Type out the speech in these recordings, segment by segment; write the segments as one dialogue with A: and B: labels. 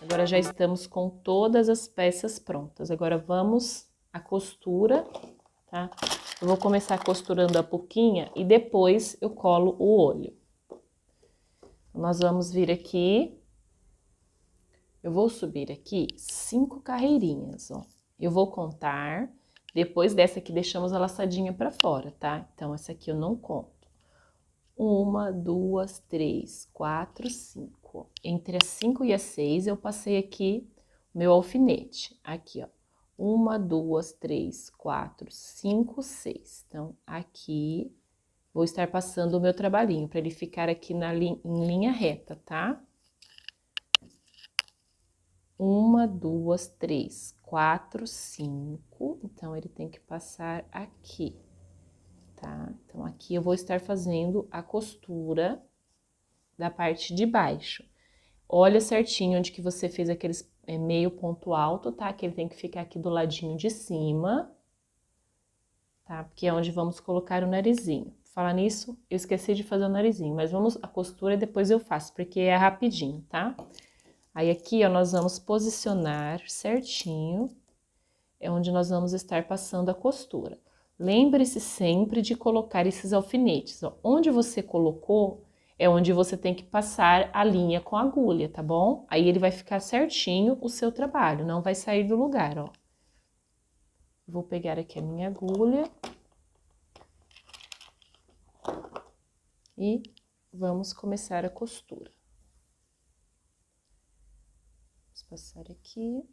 A: Agora já estamos com todas as peças prontas. Agora vamos à costura, tá? Eu vou começar costurando a boquinha e depois eu colo o olho. Nós vamos vir aqui, eu vou subir aqui 5 carreirinhas, ó. Eu vou contar, depois dessa aqui deixamos a laçadinha pra fora, tá? Então essa aqui eu não conto. 1, 2, 3, 4, 5. Entre as 5 e as 6 eu passei aqui o meu alfinete. Aqui, ó. 1, 2, 3, 4, 5, 6. Então, aqui vou estar passando o meu trabalhinho para ele ficar aqui em linha reta, tá? 1, 2, 3, 4, 5. Então, ele tem que passar aqui. Tá? Então, aqui eu vou estar fazendo a costura da parte de baixo. Olha certinho onde que você fez aqueles meio ponto alto, tá? Que ele tem que ficar aqui do ladinho de cima, tá? Porque é onde vamos colocar o narizinho. Falar nisso, eu esqueci de fazer o narizinho, mas vamos a costura e depois eu faço, porque é rapidinho, tá? Aí aqui, ó, nós vamos posicionar certinho, é onde nós vamos estar passando a costura. Lembre-se sempre de colocar esses alfinetes, ó. Onde você colocou é onde você tem que passar a linha com a agulha, tá bom? Aí ele vai ficar certinho o seu trabalho, não vai sair do lugar, ó. Vou pegar aqui a minha agulha. E vamos começar a costura. Vamos passar aqui.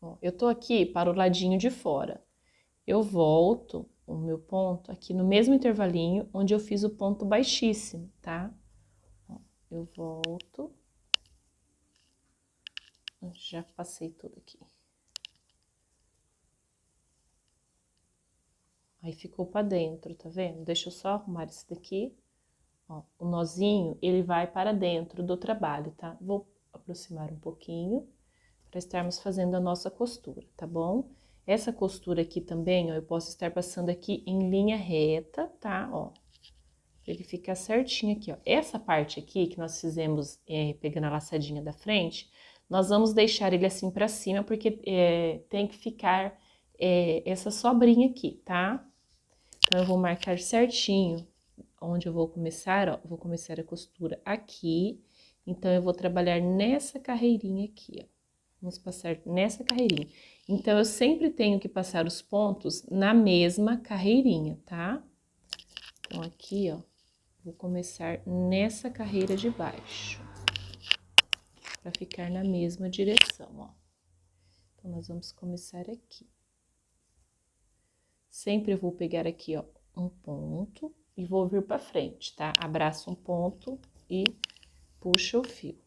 A: Ó, eu tô aqui para o ladinho de fora. Eu volto o meu ponto aqui no mesmo intervalinho onde eu fiz o ponto baixíssimo, tá? Ó, eu volto. Já passei tudo aqui. Aí ficou pra dentro, tá vendo? Deixa eu só arrumar esse daqui. Ó, o nozinho, ele vai para dentro do trabalho, tá? Vou aproximar um pouquinho para estarmos fazendo a nossa costura, tá bom? Essa costura aqui também, ó, eu posso estar passando aqui em linha reta, tá? Ó, pra ele ficar certinho aqui, ó. Essa parte aqui que nós fizemos pegando a laçadinha da frente, nós vamos deixar ele assim pra cima, porque tem que ficar essa sobrinha aqui, tá? Então, eu vou marcar certinho onde eu vou começar, ó. Vou começar a costura aqui, então, eu vou trabalhar nessa carreirinha aqui, ó. Vamos passar nessa carreirinha. Então, eu sempre tenho que passar os pontos na mesma carreirinha, tá? Então, aqui, ó, vou começar nessa carreira de baixo, pra ficar na mesma direção, ó. Então, nós vamos começar aqui. Sempre eu vou pegar aqui, ó, um ponto e vou vir pra frente, tá? Abraço um ponto e puxa o fio.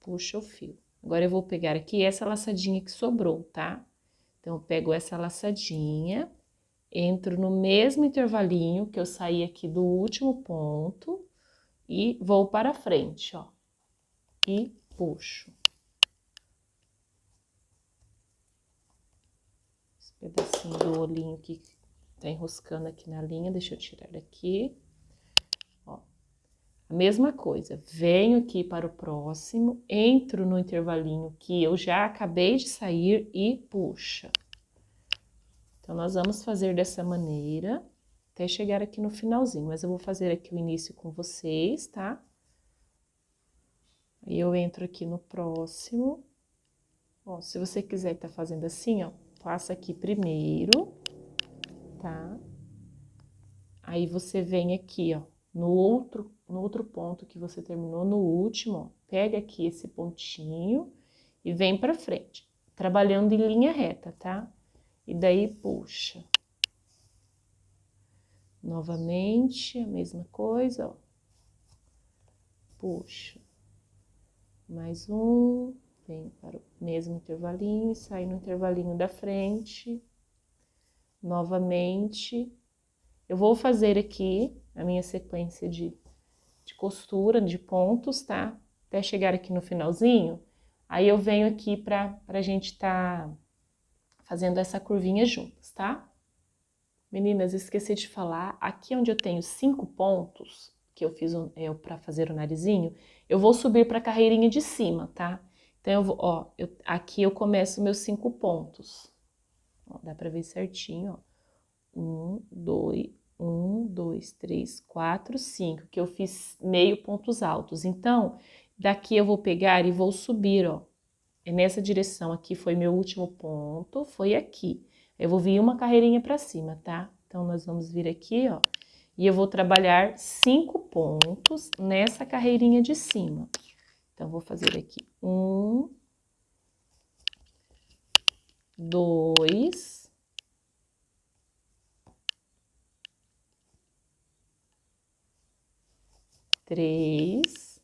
A: Puxa o fio. Agora, eu vou pegar aqui essa laçadinha que sobrou, tá? Então, eu pego essa laçadinha, entro no mesmo intervalinho que eu saí aqui do último ponto e vou para frente, ó. E puxo. Esse pedacinho do olhinho que tá enroscando aqui na linha, deixa eu tirar daqui. Ó. A mesma coisa, venho aqui para o próximo, entro no intervalinho que eu já acabei de sair e puxa. Então, nós vamos fazer dessa maneira, até chegar aqui no finalzinho, mas eu vou fazer aqui o início com vocês, tá? Aí, eu entro aqui no próximo. Ó, se você quiser tá fazendo assim, ó, passa aqui primeiro, tá? Aí, você vem aqui, ó, no outro ponto que você terminou, no último, ó, pega aqui esse pontinho e vem pra frente, trabalhando em linha reta, tá? E daí, puxa. Novamente, a mesma coisa, ó. Puxa. Mais um, vem para o mesmo intervalinho e sai no intervalinho da frente. Novamente. Eu vou fazer aqui a minha sequência de costura, de pontos, tá? Até chegar aqui no finalzinho. Aí, eu venho aqui pra gente tá fazendo essa curvinha juntas, tá? Meninas, esqueci de falar, aqui onde eu tenho 5 pontos, que eu fiz para fazer o narizinho, eu vou subir para a carreirinha de cima, tá? Então, eu vou, ó, aqui eu começo meus 5 pontos. Ó, dá pra ver certinho, ó. 1, 2, 3, 4, 5, que eu fiz meio pontos altos. Então, daqui eu vou pegar e vou subir, ó. É nessa direção aqui, foi meu último ponto, foi aqui. Eu vou vir uma carreirinha pra cima, tá? Então, nós vamos vir aqui, ó. E eu vou trabalhar 5 pontos nessa carreirinha de cima. Então, vou fazer aqui 1, 2, 3,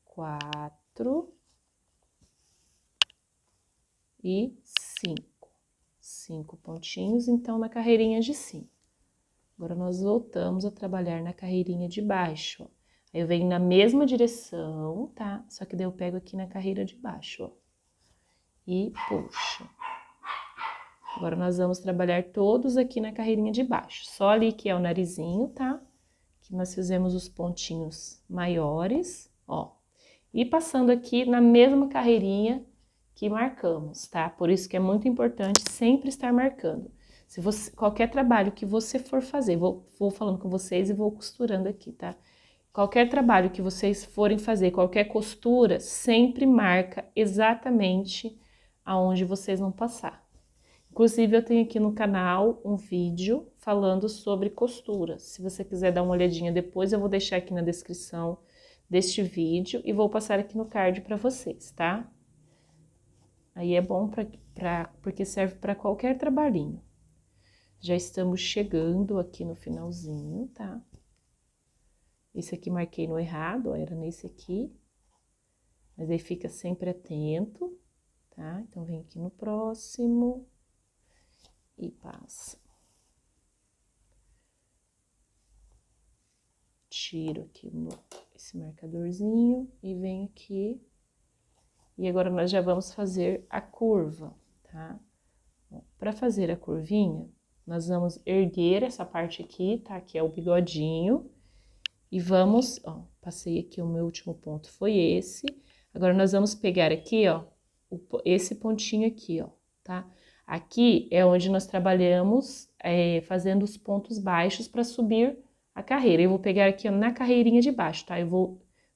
A: 4 e 5. 5 pontinhos, então, na carreirinha de cima. Agora, nós voltamos a trabalhar na carreirinha de baixo, ó. Aí, eu venho na mesma direção, tá? Só que daí eu pego aqui na carreira de baixo, ó. E puxo. Agora, nós vamos trabalhar todos aqui na carreirinha de baixo. Só ali que é o narizinho, tá? Que nós fizemos os pontinhos maiores, ó. E passando aqui na mesma carreirinha que marcamos, tá? Por isso que é muito importante sempre estar marcando. Se você, qualquer trabalho que você for fazer, vou falando com vocês e vou costurando aqui, tá? Qualquer trabalho que vocês forem fazer, qualquer costura, sempre marca exatamente aonde vocês vão passar. Inclusive, eu tenho aqui no canal um vídeo falando sobre costura. Se você quiser dar uma olhadinha depois, eu vou deixar aqui na descrição deste vídeo e vou passar aqui no card para vocês, tá? Aí é bom porque serve para qualquer trabalhinho. Já estamos chegando aqui no finalzinho, tá? Esse aqui marquei no errado, ó, era nesse aqui. Mas aí fica sempre atento, tá? Então, vem aqui no próximo e passa. Tiro aqui esse marcadorzinho e venho aqui. E agora, nós já vamos fazer a curva, tá? Para fazer a curvinha, nós vamos erguer essa parte aqui, tá? Que é o bigodinho. E vamos, ó, passei aqui o meu último ponto, foi esse. Agora, nós vamos pegar aqui, ó, esse pontinho aqui, ó, tá? Aqui é onde nós trabalhamos fazendo os pontos baixos para subir a carreira. Eu vou pegar aqui, ó, na carreirinha de baixo, tá?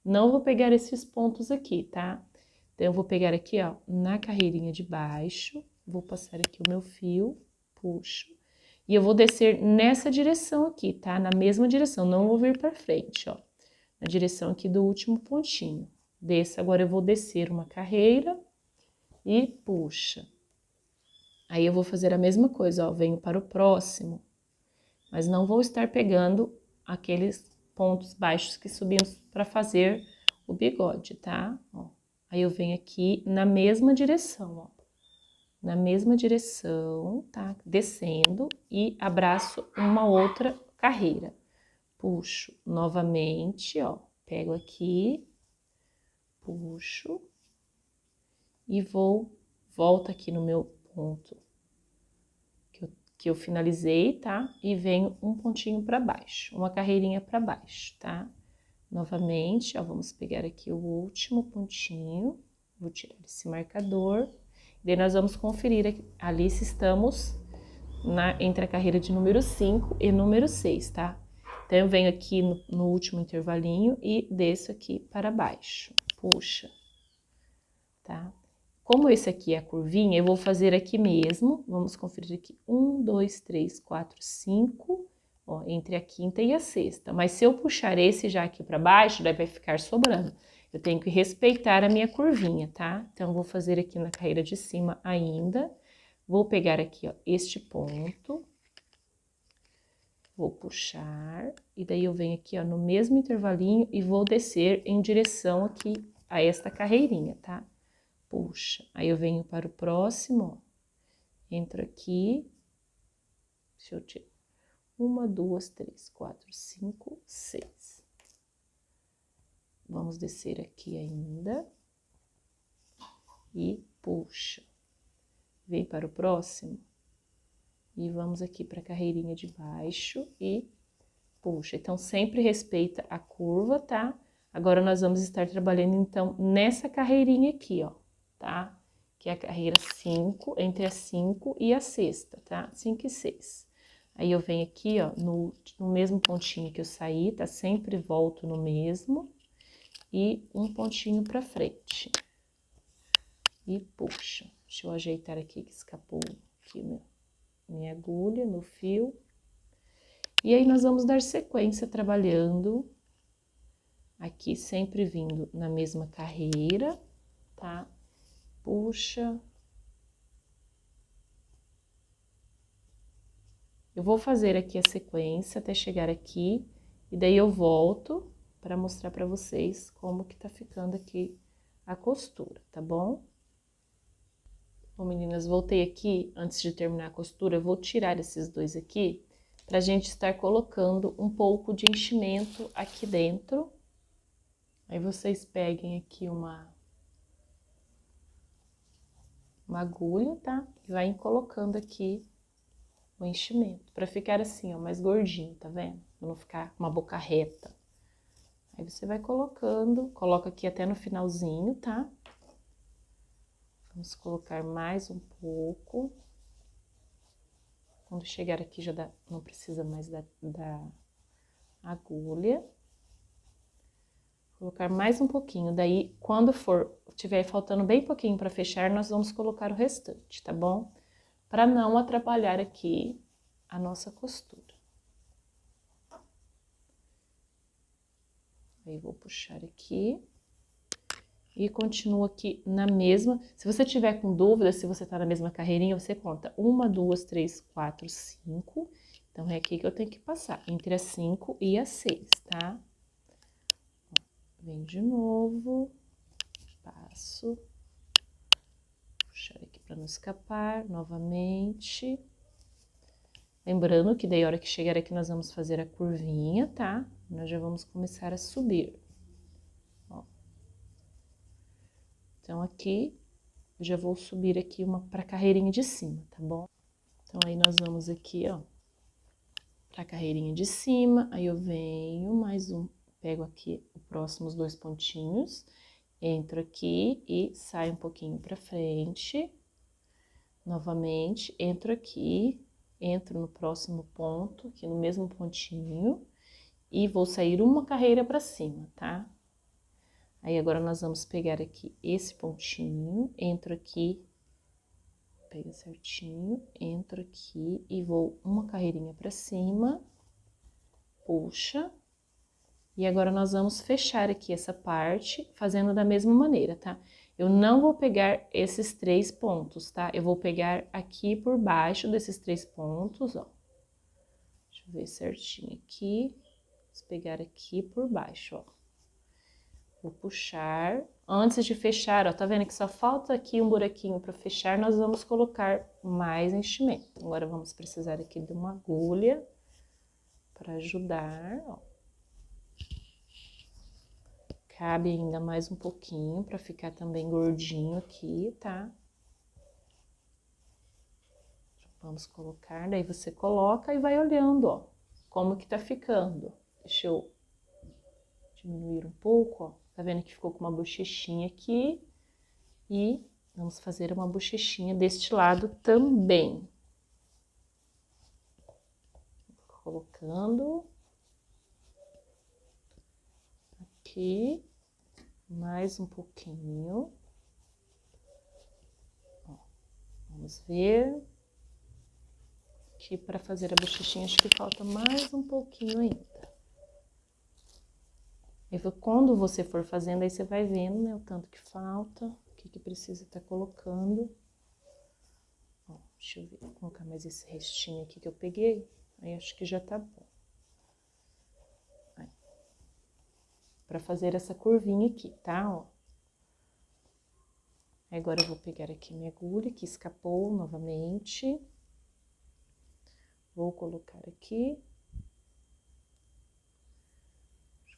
A: Não vou pegar esses pontos aqui, tá? Então, eu vou pegar aqui, ó, na carreirinha de baixo, vou passar aqui o meu fio, puxo. E eu vou descer nessa direção aqui, tá? Na mesma direção, não vou vir pra frente, ó. Na direção aqui do último pontinho. Desço, agora eu vou descer uma carreira e puxa. Aí, eu vou fazer a mesma coisa, ó. Venho para o próximo, mas não vou estar pegando aqueles pontos baixos que subimos para fazer o bigode, tá? Ó. Aí, eu venho aqui na mesma direção, ó. Na mesma direção, tá? Descendo e abraço uma outra carreira. Puxo novamente, ó. Pego aqui, puxo e volto aqui no meu ponto que eu finalizei, tá? E venho um pontinho para baixo, uma carreirinha para baixo, tá? Novamente, ó, vamos pegar aqui o último pontinho, vou tirar esse marcador. Daí, nós vamos conferir ali se estamos entre a carreira de número 5 e número 6, tá? Então, eu venho aqui no último intervalinho e desço aqui para baixo. Puxa, tá? Como esse aqui é a curvinha, eu vou fazer aqui mesmo. Vamos conferir aqui. 1, 2, 3, 4, 5, ó, entre a quinta e a sexta. Mas se eu puxar esse já aqui para baixo, daí vai ficar sobrando. Eu tenho que respeitar a minha curvinha, tá? Então, eu vou fazer aqui na carreira de cima ainda. Vou pegar aqui, ó, este ponto. Vou puxar. E daí, eu venho aqui, ó, no mesmo intervalinho e vou descer em direção aqui a esta carreirinha, tá? Puxa. Aí, eu venho para o próximo, ó. Entro aqui. Deixa eu tirar. 1, 2, 3, 4, 5, 6. Vamos descer aqui ainda. E puxa. vem para o próximo. E vamos aqui para a carreirinha de baixo e puxa. Então, sempre respeita a curva, tá? Agora, nós vamos estar trabalhando, então, nessa carreirinha aqui, ó, tá? Que é a carreira 5, entre a 5 e a sexta, tá? 5 e 6. Aí, eu venho aqui, ó, no mesmo pontinho que eu saí, tá? Sempre volto no mesmo. E um pontinho pra frente. E puxa. Deixa eu ajeitar aqui, que escapou aqui minha agulha, meu fio. E aí, nós vamos dar sequência trabalhando aqui, sempre vindo na mesma carreira, tá? Puxa. Eu vou fazer aqui a sequência até chegar aqui, e daí eu volto para mostrar para vocês como que tá ficando aqui a costura, tá bom? Bom, meninas, voltei aqui, antes de terminar a costura, eu vou tirar esses dois aqui, pra gente estar colocando um pouco de enchimento aqui dentro. Aí vocês peguem aqui uma agulha, tá? E vai colocando aqui o enchimento, pra ficar assim, ó, mais gordinho, tá vendo? Pra não ficar uma boca reta. Aí você vai colocando, coloca aqui até no finalzinho, tá? Vamos colocar mais um pouco. Quando chegar aqui já não precisa mais da agulha. Colocar mais um pouquinho, daí quando tiver faltando bem pouquinho para fechar, nós vamos colocar o restante, tá bom? Para não atrapalhar aqui a nossa costura. Aí vou puxar aqui. E continuo aqui na mesma. Se você tiver com dúvida, se você tá na mesma carreirinha, você conta 1, 2, 3, 4, 5. Então, é aqui que eu tenho que passar, entre a 5 e a 6, tá? Vem de novo, passo. Puxar aqui pra não escapar, novamente. Lembrando que daí, a hora que chegar aqui, nós vamos fazer a curvinha, tá? Nós já vamos começar a subir. Então, aqui, eu já vou subir aqui pra carreirinha de cima, tá bom? Então, aí nós vamos aqui, ó, pra carreirinha de cima, aí eu venho mais um, pego aqui os próximos 2 pontinhos, entro aqui e saio um pouquinho pra frente, novamente, entro aqui, entro no próximo ponto, aqui no mesmo pontinho, e vou sair uma carreira pra cima, tá? Aí, agora, nós vamos pegar aqui esse pontinho, entro aqui, pega certinho, entro aqui e vou uma carreirinha pra cima, puxa. E agora, nós vamos fechar aqui essa parte, fazendo da mesma maneira, tá? Eu não vou pegar esses 3 pontos, tá? Eu vou pegar aqui por baixo desses 3 pontos, ó. Deixa eu ver certinho aqui. Vamos pegar aqui por baixo, ó. Vou puxar. Antes de fechar, ó, tá vendo que só falta aqui um buraquinho pra fechar, nós vamos colocar mais enchimento. Agora, vamos precisar aqui de uma agulha pra ajudar, ó. Cabe ainda mais um pouquinho pra ficar também gordinho aqui, tá? Vamos colocar, daí você coloca e vai olhando, ó, como que tá ficando. Deixa eu diminuir um pouco, ó. Tá vendo que ficou com uma bochechinha aqui? E vamos fazer uma bochechinha deste lado também. Colocando aqui, mais um pouquinho. Ó, vamos ver. Aqui para fazer a bochechinha, acho que falta mais um pouquinho ainda. E quando você for fazendo, aí você vai vendo, né, o tanto que falta, o que precisa estar colocando. Ó, deixa eu ver, vou colocar mais esse restinho aqui que eu peguei, aí acho que já tá bom. Pra fazer essa curvinha aqui, tá, ó. Agora eu vou pegar aqui minha agulha, que escapou novamente. Vou colocar aqui.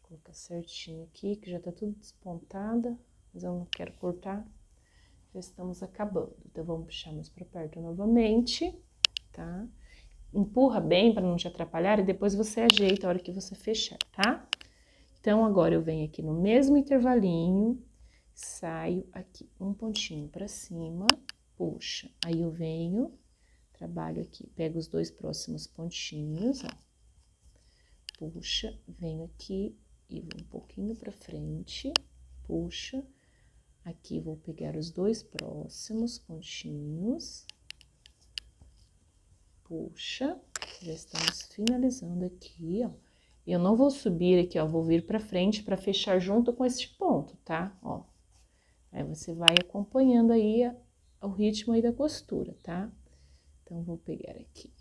A: Colocar certinho aqui, que já tá tudo despontada, mas eu não quero cortar. Já estamos acabando. Então, vamos puxar mais pra perto novamente, tá? Empurra bem para não te atrapalhar e depois você ajeita a hora que você fechar, tá? Então, agora eu venho aqui no mesmo intervalinho, saio aqui um pontinho pra cima, puxa. Aí eu venho, trabalho aqui, pego os dois próximos pontinhos, ó. Puxa, venho aqui e vou um pouquinho pra frente, puxa. Aqui vou pegar os dois próximos pontinhos, puxa, já estamos finalizando aqui, ó. Eu não vou subir aqui, ó, vou vir pra frente pra fechar junto com este ponto, tá? Ó, aí você vai acompanhando aí o ritmo aí da costura, tá? Então, vou pegar aqui,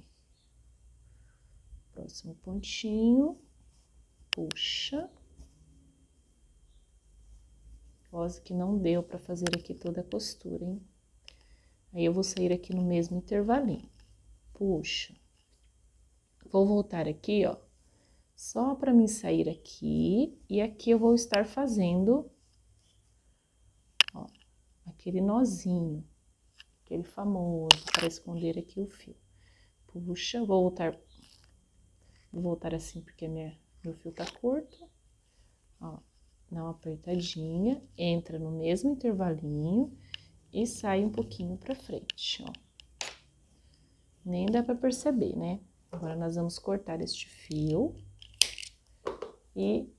A: próximo pontinho, puxa. Quase que não deu pra fazer aqui toda a costura, hein? Aí, eu vou sair aqui no mesmo intervalinho, puxa. Vou voltar aqui, ó, só pra mim sair aqui, e aqui eu vou estar fazendo, ó, aquele nozinho, aquele famoso, para esconder aqui o fio. Puxa, vou voltar assim porque meu fio tá curto, ó, dá uma apertadinha, entra no mesmo intervalinho e sai um pouquinho pra frente, ó. Nem dá pra perceber, né? Agora, nós vamos cortar este fio e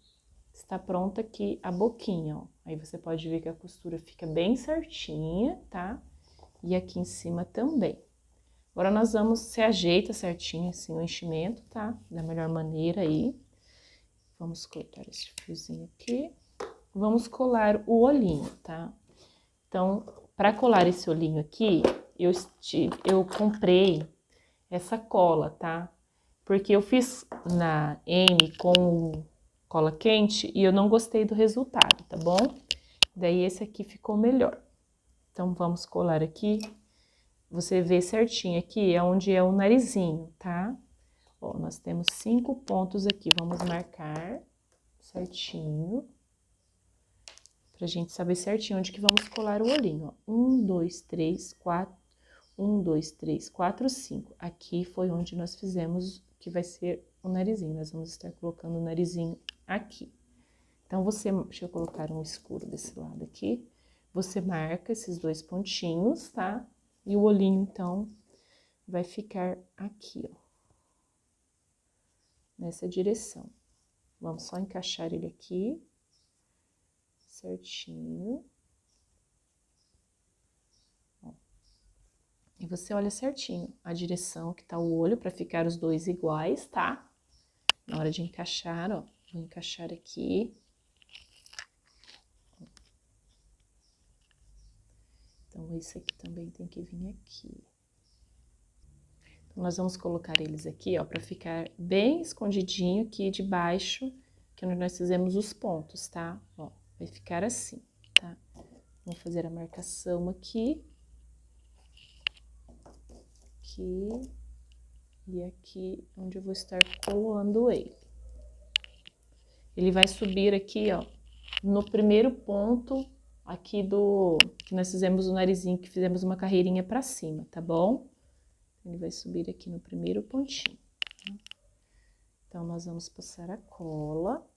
A: está pronta aqui a boquinha, ó. Aí, você pode ver que a costura fica bem certinha, tá? E aqui em cima também. Agora, nós vamos, se ajeita certinho assim o enchimento, tá? Da melhor maneira aí. Vamos cortar esse fiozinho aqui. Vamos colar o olhinho, tá? Então, para colar esse olhinho aqui, eu comprei essa cola, tá? Porque eu fiz na M com cola quente e eu não gostei do resultado, tá bom? Daí, esse aqui ficou melhor. Então, vamos colar aqui. Você vê certinho aqui, é onde é o narizinho, tá? Ó, nós temos 5 pontos aqui, vamos marcar certinho, pra gente saber certinho onde que vamos colar o olhinho, ó. 1, 2, 3, 4, 1, 2, 3, 4, 5. Aqui foi onde nós fizemos, que vai ser o narizinho, nós vamos estar colocando o narizinho aqui. Então, deixa eu colocar um escuro desse lado aqui, você marca esses 2 pontinhos, tá? E o olhinho, então, vai ficar aqui, ó, nessa direção. Vamos só encaixar ele aqui, certinho. Ó. E você olha certinho a direção que tá o olho, pra ficar os dois iguais, tá? Na hora de encaixar, ó, vou encaixar aqui. Então, esse aqui também tem que vir aqui. Então, nós vamos colocar eles aqui, ó, pra ficar bem escondidinho aqui debaixo, que nós fizemos os pontos, tá? Ó, vai ficar assim, tá? Vou fazer a marcação aqui. Aqui. E aqui, onde eu vou estar colando ele. Ele vai subir aqui, ó, no primeiro ponto aqui que nós fizemos o narizinho, que fizemos uma carreirinha pra cima, tá bom? Ele vai subir aqui no primeiro pontinho. Tá? Então, nós vamos passar a cola.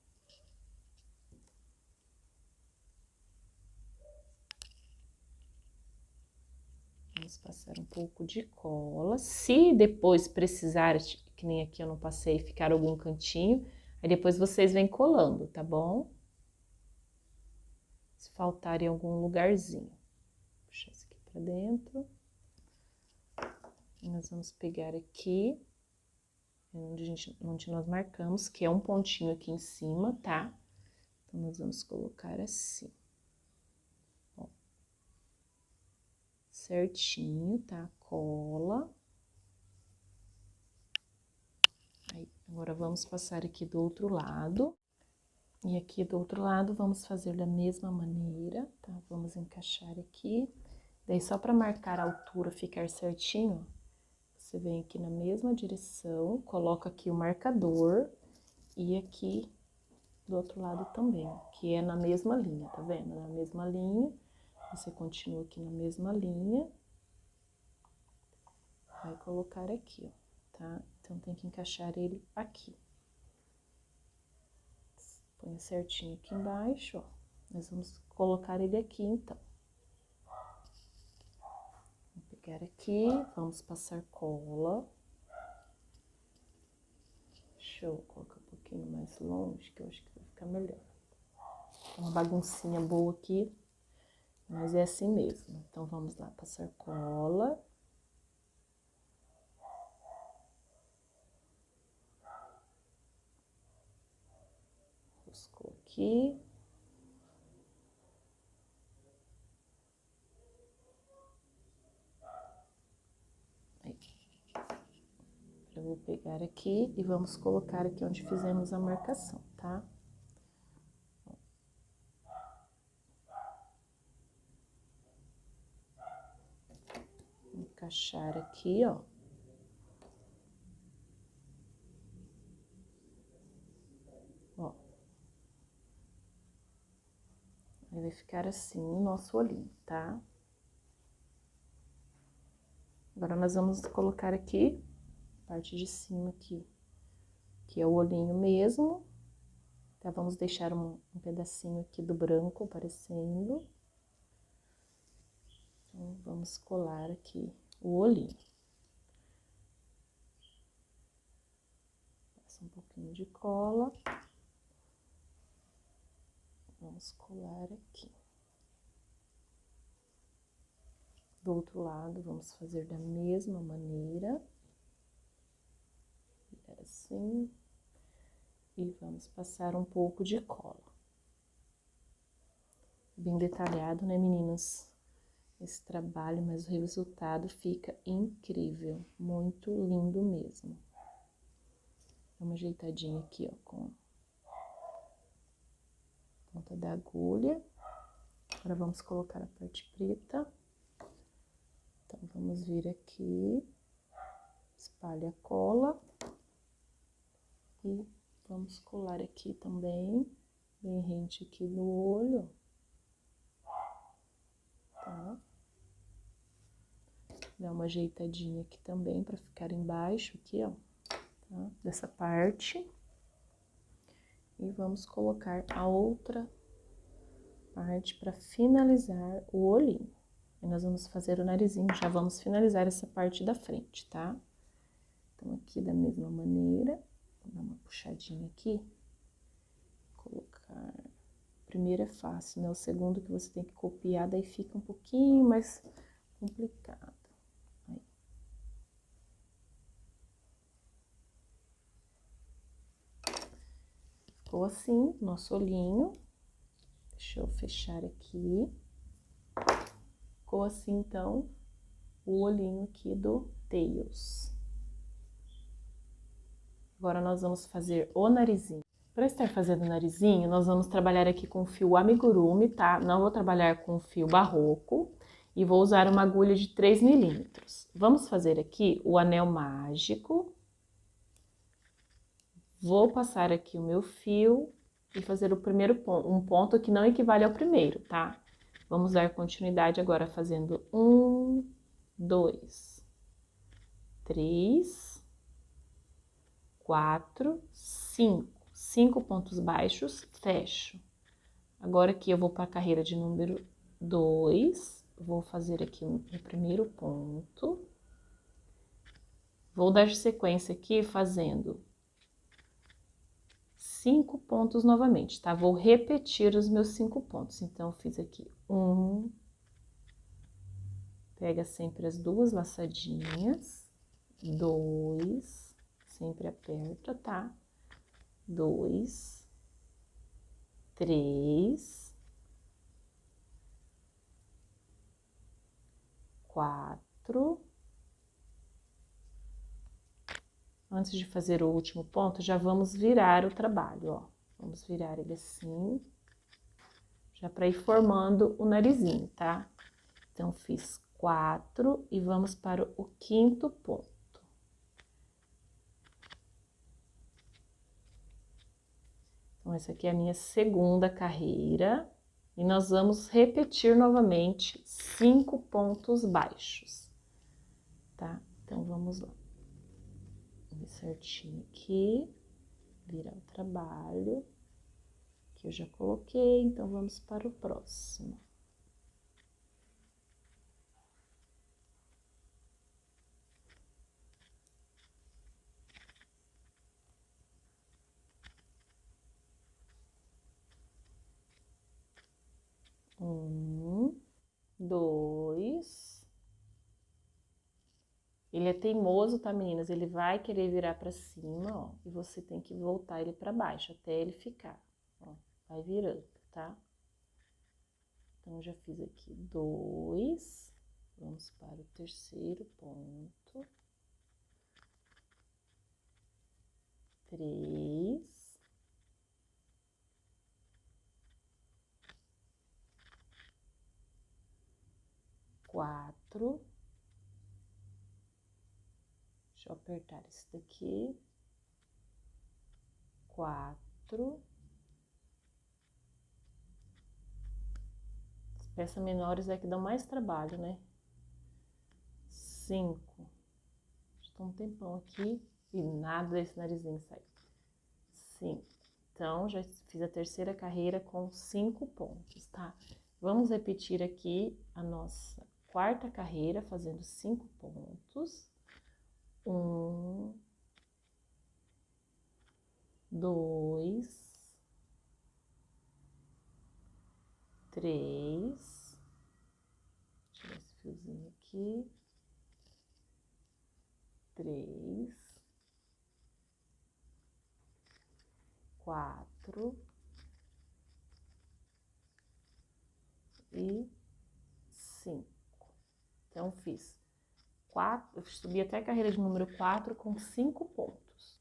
A: Vamos passar um pouco de cola. Se depois precisar, que nem aqui eu não passei, ficar algum cantinho, aí depois vocês vêm colando, tá bom? Se faltar em algum lugarzinho. Puxa isso aqui pra dentro. E nós vamos pegar aqui, onde nós marcamos, que é um pontinho aqui em cima, tá? Então, nós vamos colocar assim. Ó. Certinho, tá? Cola. Aí, agora, vamos passar aqui do outro lado. E aqui do outro lado, vamos fazer da mesma maneira, tá? Vamos encaixar aqui. Daí, só pra marcar a altura, ficar certinho, você vem aqui na mesma direção, coloca aqui o marcador e aqui do outro lado também, que é na mesma linha, tá vendo? Na mesma linha, Você continua aqui na mesma linha. Vai colocar aqui, ó, tá? Então, tem que encaixar ele aqui. Põe certinho aqui embaixo, ó. Nós vamos colocar ele aqui, então. Vou pegar aqui, vamos passar cola. Deixa eu colocar um pouquinho mais longe, que eu acho que vai ficar melhor. Uma baguncinha boa aqui, mas é assim mesmo. Então, vamos lá, passar cola. Buscou aqui. Aí. Eu vou pegar aqui e vamos colocar aqui onde fizemos a marcação, tá? Encaixar aqui, ó. Ó. Aí vai ficar assim o nosso olhinho, tá? Agora, nós vamos colocar aqui, parte de cima aqui, que é o olhinho mesmo. Tá? Vamos deixar um pedacinho aqui do branco aparecendo. Então, vamos colar aqui o olhinho. Passa um pouquinho de cola. Vamos colar aqui. Do outro lado, vamos fazer da mesma maneira. Assim. E vamos passar um pouco de cola. Bem detalhado, né, meninas? Esse trabalho, mas o resultado fica incrível. Muito lindo mesmo. Dá uma ajeitadinha aqui, ó, com a ponta da agulha. Agora, vamos colocar a parte preta. Então, vamos vir aqui, espalha a cola e vamos colar aqui também, bem rente aqui no olho, tá? Dá uma ajeitadinha aqui também pra ficar embaixo aqui, ó, tá? Dessa parte. E vamos colocar a outra parte pra finalizar o olhinho. E nós vamos fazer o narizinho, já vamos finalizar essa parte da frente, tá? Então, aqui da mesma maneira, vou dar uma puxadinha aqui, colocar... O primeiro é fácil, né? O segundo que você tem que copiar, daí fica um pouquinho mais complicado. Aí. Ficou assim, nosso olhinho. Deixa eu fechar aqui. Ficou assim, então, o olhinho aqui do Tails. Agora, nós vamos fazer o narizinho. Para estar fazendo o narizinho, nós vamos trabalhar aqui com o fio amigurumi, tá? Não vou trabalhar com o fio barroco e vou usar uma agulha de 3 milímetros. Vamos fazer aqui o anel mágico. Vou passar aqui o meu fio e fazer o primeiro ponto, um ponto que não equivale ao primeiro, tá? Vamos dar continuidade agora fazendo 1, 2, 3, 4, 5. 5 pontos baixos, fecho. Agora aqui eu vou para a carreira de número 2, vou fazer aqui o primeiro ponto. Vou dar sequência aqui fazendo 5 pontos novamente, tá? Vou repetir os meus 5 pontos. Então, eu fiz aqui 1, pega sempre as duas laçadinhas, 2, sempre aperta, tá? 2, 3, 4. Antes de fazer o último ponto, já vamos virar o trabalho, ó. Vamos virar ele assim, já para ir formando o narizinho, tá? Então, fiz 4 e vamos para o 5º ponto. Então, essa aqui é a minha segunda carreira, E nós vamos repetir novamente 5 pontos baixos, tá? Então, vamos lá. Vou ver certinho aqui, virar o trabalho, que eu já coloquei, então vamos para o próximo. Um, dois. Ele é teimoso, tá, meninas? Ele vai querer virar pra cima, ó, e você tem que voltar ele pra baixo até ele ficar, ó. Vai virando, tá? Então, eu já fiz aqui 2. Vamos para o terceiro ponto. 3. 4. Deixa eu apertar esse daqui. 4. As peças menores é que dão mais trabalho, né? 5. Estou um tempão aqui e nada desse narizinho sai. 5. Então, já fiz a terceira carreira com 5 pontos, tá? Vamos repetir aqui a nossa quarta carreira, fazendo 5 pontos. 1, 2, 3. Tirar esse fiozinho aqui. 3, 4 e 5. Então, fiz 4, eu subi até a carreira de número 4 com 5 pontos.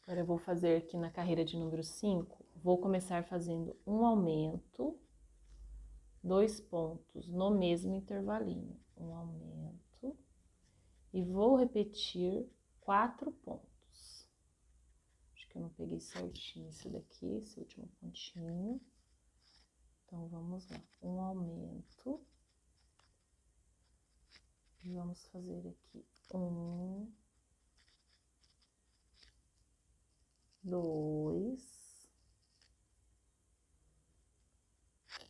A: Agora, eu vou fazer aqui na carreira de número 5, vou começar fazendo um aumento, 2 pontos no mesmo intervalinho. Um aumento e vou repetir 4 pontos. Acho que eu não peguei certinho esse daqui, esse último pontinho. Então, vamos lá. Um aumento. E vamos fazer aqui 1, 2.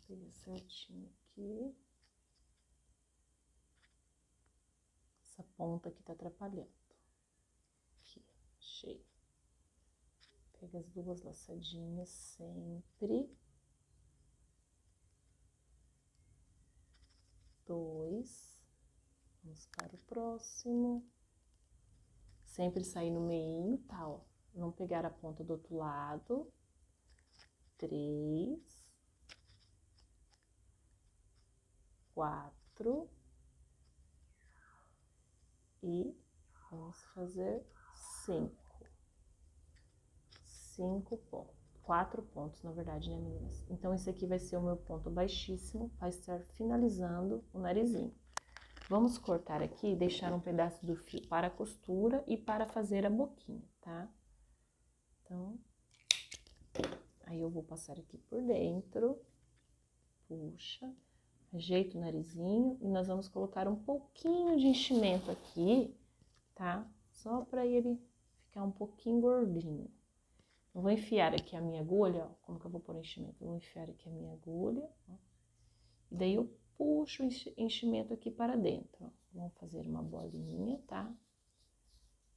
A: Peguei certinho aqui. Essa ponta aqui tá atrapalhando. Aqui, achei. Pega as 2 laçadinhas sempre. 2. Vamos para o próximo. Sempre sair no meinho, tá, ó. Não pegar a ponta do outro lado. 3. 4. E vamos fazer 5. 5 pontos. 4 pontos, na verdade, né, meninas? Então, esse aqui vai ser o meu ponto baixíssimo, vai estar finalizando o narizinho. Vamos cortar aqui e deixar um pedaço do fio para a costura e para fazer a boquinha, tá? Então, aí eu vou passar aqui por dentro, puxa, ajeito o narizinho e nós vamos colocar um pouquinho de enchimento aqui, tá? Só para ele ficar um pouquinho gordinho. Eu vou enfiar aqui a minha agulha, ó, como que eu vou pôr o enchimento? Eu vou enfiar aqui a minha agulha, ó, e daí eu puxo o enchimento aqui para dentro, ó. Vamos fazer uma bolinha, tá?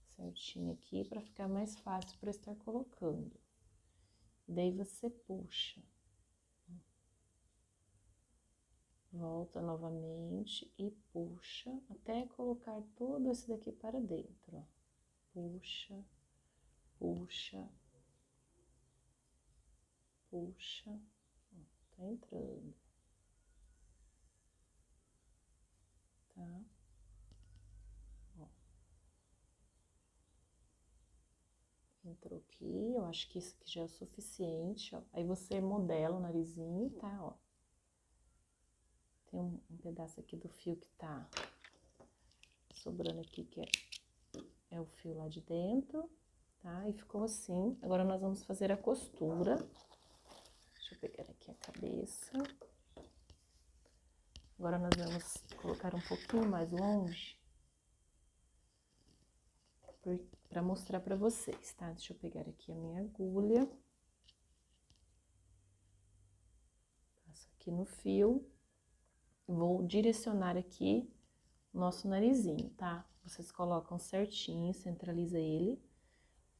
A: Certinho aqui, para ficar mais fácil para estar colocando. Daí você puxa. Volta novamente e puxa, até colocar todo esse daqui para dentro, ó. Puxa, puxa, puxa, ó, tá entrando. Tá? Ó. Entrou aqui, eu acho que isso aqui já é o suficiente, ó. Aí você modela o narizinho, tá, ó. Tem um pedaço aqui do fio que tá sobrando aqui, que é o fio lá de dentro, tá? E ficou assim. Agora, nós vamos fazer a costura. Deixa eu pegar aqui a cabeça. Agora nós vamos colocar um pouquinho mais longe para mostrar para vocês, tá? Deixa eu pegar aqui a minha agulha. Passo aqui no fio. Vou direcionar aqui o nosso narizinho, tá? Vocês colocam certinho, centraliza ele.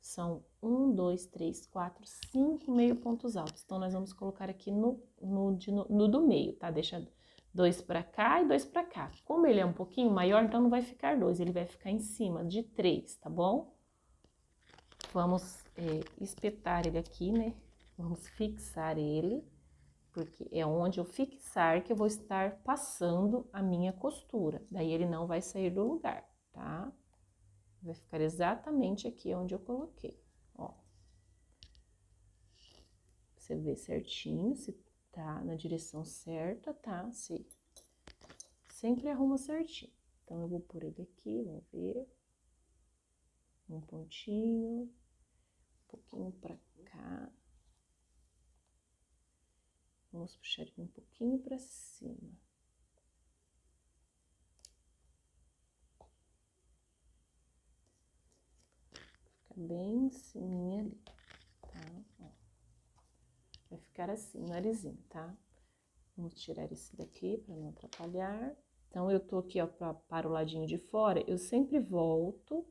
A: São 1, 2, 3, 4, 5 meio pontos altos. Então, nós vamos colocar aqui no do meio, tá? Deixa 2 pra cá e 2 pra cá. Como ele é um pouquinho maior, então não vai ficar 2, ele vai ficar em cima de 3, tá bom? Vamos espetar ele aqui, né? Vamos fixar ele, porque é onde eu fixar que eu vou estar passando a minha costura. Daí ele não vai sair do lugar, tá? Vai ficar exatamente aqui onde eu coloquei, ó. Você vê certinho se tá na direção certa, tá? Se sempre arruma certinho. Então, eu vou pôr ele aqui, vamos ver. Um pontinho, um pouquinho pra cá. Vamos puxar ele um pouquinho pra cima. Bem em cima ali, tá? Ó. Vai ficar assim, o narizinho, tá? Vamos tirar esse daqui pra não atrapalhar. Então, eu tô aqui, ó, para o ladinho de fora, eu sempre volto